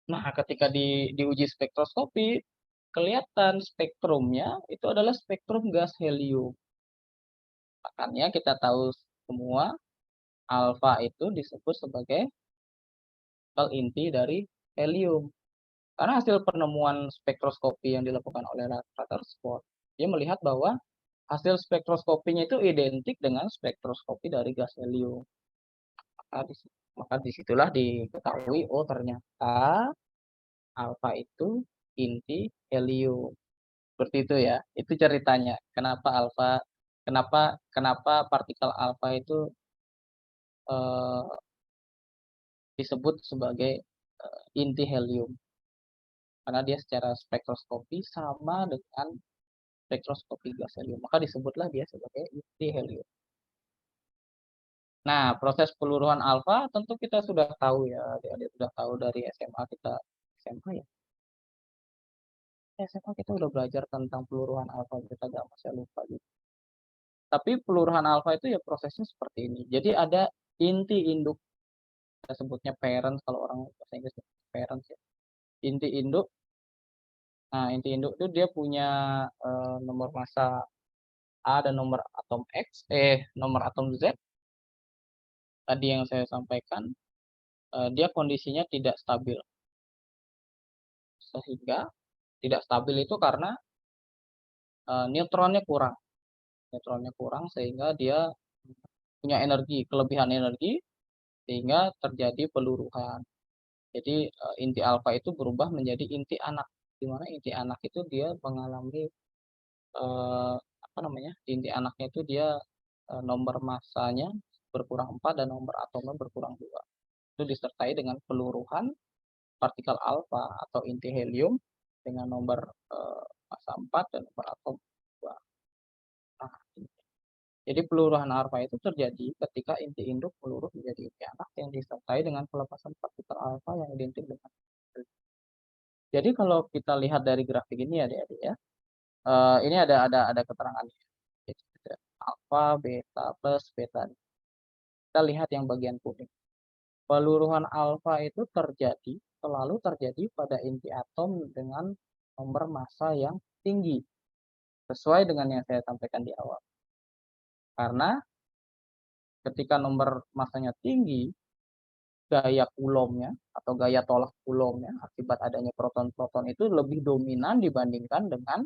Nah, ketika diuji spektroskopi, kelihatan spektrumnya itu adalah spektrum gas helium. Makanya kita tahu semua alfa itu disebut sebagai partikel inti dari helium. Karena hasil penemuan spektroskopi yang dilakukan oleh Rutherford, dia melihat bahwa hasil spektroskopinya itu identik dengan spektroskopi dari gas helium. Maka disitulah diketahui, oh ternyata alfa itu inti helium. Seperti itu ya. Itu ceritanya. Kenapa alfa, kenapa partikel alfa itu eh, disebut sebagai inti helium. Karena dia secara spektroskopi sama dengan spektroskopi gas helium. Maka disebutlah dia sebagai inti helium. Nah, proses peluruhan alfa tentu kita sudah tahu ya. Adik-adik sudah tahu dari SMA kita. SMA ya? SMA kita udah belajar tentang peluruhan alfa, beta, gamma, saya lupa gitu. Tapi peluruhan alfa itu ya prosesnya seperti ini. Jadi ada inti induk, kita sebutnya parent kalau orang bahasa Inggris parent ya. Inti induk. Nah, inti induk itu dia punya nomor massa A dan nomor atom X, nomor atom Z. Tadi yang saya sampaikan, dia kondisinya tidak stabil. Sehingga tidak stabil itu karena neutronnya kurang. Neutronnya kurang sehingga dia punya energi, kelebihan energi, sehingga terjadi peluruhan. Jadi inti alfa itu berubah menjadi inti anak, di mana inti anak itu dia mengalami apa namanya? Inti anaknya itu dia nomor massanya berkurang 4 dan nomor atomnya berkurang 2. Itu disertai dengan peluruhan partikel alfa atau inti helium dengan nomor massa 4 dan nomor atom 2. Nah, jadi peluruhan alfa itu terjadi ketika inti induk meluruh menjadi inti anak yang disertai dengan pelepasan partikel alfa yang identik dengan helium. Jadi kalau kita lihat dari grafik ini ya adik-adik ya, ini ada keterangannya. Jadi, alfa, beta plus beta. Kita lihat yang bagian kuning. Peluruhan alfa itu selalu terjadi pada inti atom dengan nomor massa yang tinggi. Sesuai dengan yang saya sampaikan di awal. Karena ketika nomor massanya tinggi, gaya kulomnya atau gaya tolak kulomnya akibat adanya proton-proton itu lebih dominan dibandingkan dengan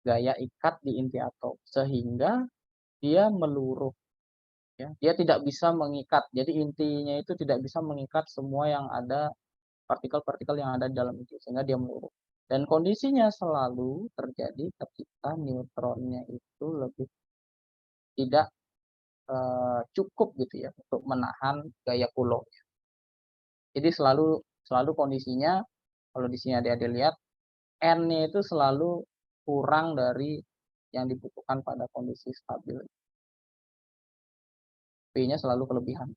gaya ikat di inti atom. Sehingga dia meluruh. Ya. Dia tidak bisa mengikat. Jadi intinya itu tidak bisa mengikat semua yang ada partikel-partikel yang ada di dalam itu sehingga dia meluruh. Dan kondisinya selalu terjadi ketika neutronnya itu lebih tidak cukup gitu ya untuk menahan gaya kulomnya. Jadi selalu kondisinya Kalau di sini adik-adik lihat, N-nya itu selalu kurang dari yang dibutuhkan pada kondisi stabil. P-nya selalu kelebihan.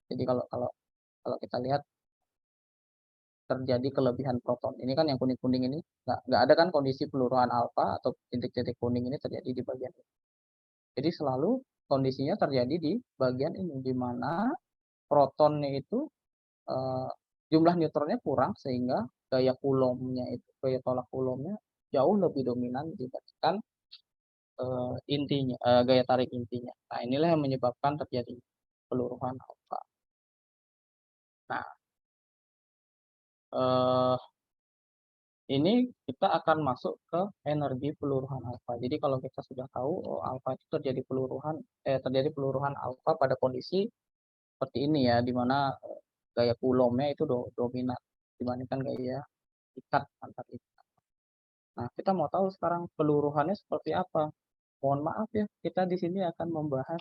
Jadi kalau kalau kalau kita lihat terjadi kelebihan proton. Ini kan yang kuning-kuning ini nggak ada kan kondisi peluruhan alfa atau titik-titik kuning ini terjadi di bagian ini. Jadi selalu kondisinya terjadi di bagian ini, di mana protonnya itu jumlah neutronnya kurang sehingga gaya kulomnya itu, gaya tolak kulomnya jauh lebih dominan dibandingkan intinya, gaya tarik intinya. Nah, inilah yang menyebabkan terjadi peluruhan alfa. Nah, ini kita akan masuk ke energi peluruhan alfa. Jadi kalau kita sudah tahu alfa itu terjadi peluruhan alfa pada kondisi seperti ini ya, di mana gaya kulomnya itu dominan dibandingkan gaya ikat antar ikat. Nah, kita mau tahu sekarang peluruhannya seperti apa. Mohon maaf ya, kita di sini akan membahas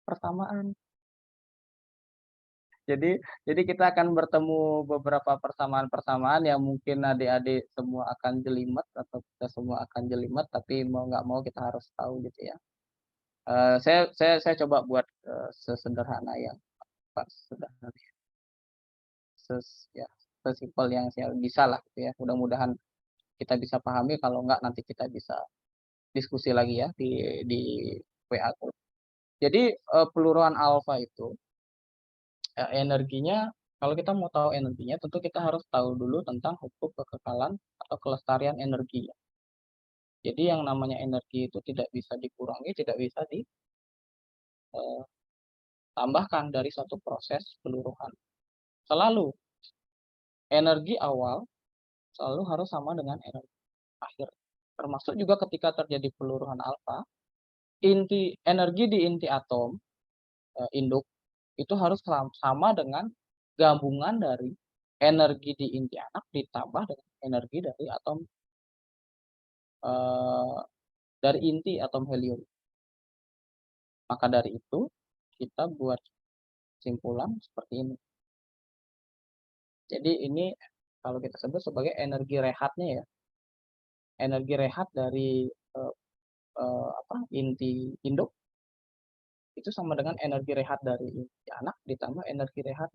persamaan. Jadi kita akan bertemu beberapa persamaan-persamaan yang mungkin adik-adik semua akan jelimet atau kita semua akan jelimet, tapi mau nggak mau kita harus tahu gitu ya. Saya coba buat sesederhana yang sederhana, ya, sesimpel yang saya bisa lah gitu ya. Mudah-mudahan kita bisa pahami, kalau nggak nanti kita bisa diskusi lagi ya di WA. Jadi peluruhan alfa itu energinya, kalau kita mau tahu energinya, tentu kita harus tahu dulu tentang hukum kekekalan atau kelestarian energi. Jadi yang namanya energi itu tidak bisa dikurangi, tidak bisa ditambahkan dari satu proses peluruhan. Selalu energi awal selalu harus sama dengan energi akhir. Termasuk juga ketika terjadi peluruhan alfa, energi di inti atom induk itu harus sama dengan gabungan dari energi di inti anak ditambah dengan energi dari atom dari inti atom helium. Maka dari itu kita buat kesimpulan seperti ini. Jadi ini kalau kita sebut sebagai energi rehatnya ya. Energi rehat dari inti induk itu sama dengan energi rehat dari inti anak ditambah energi rehat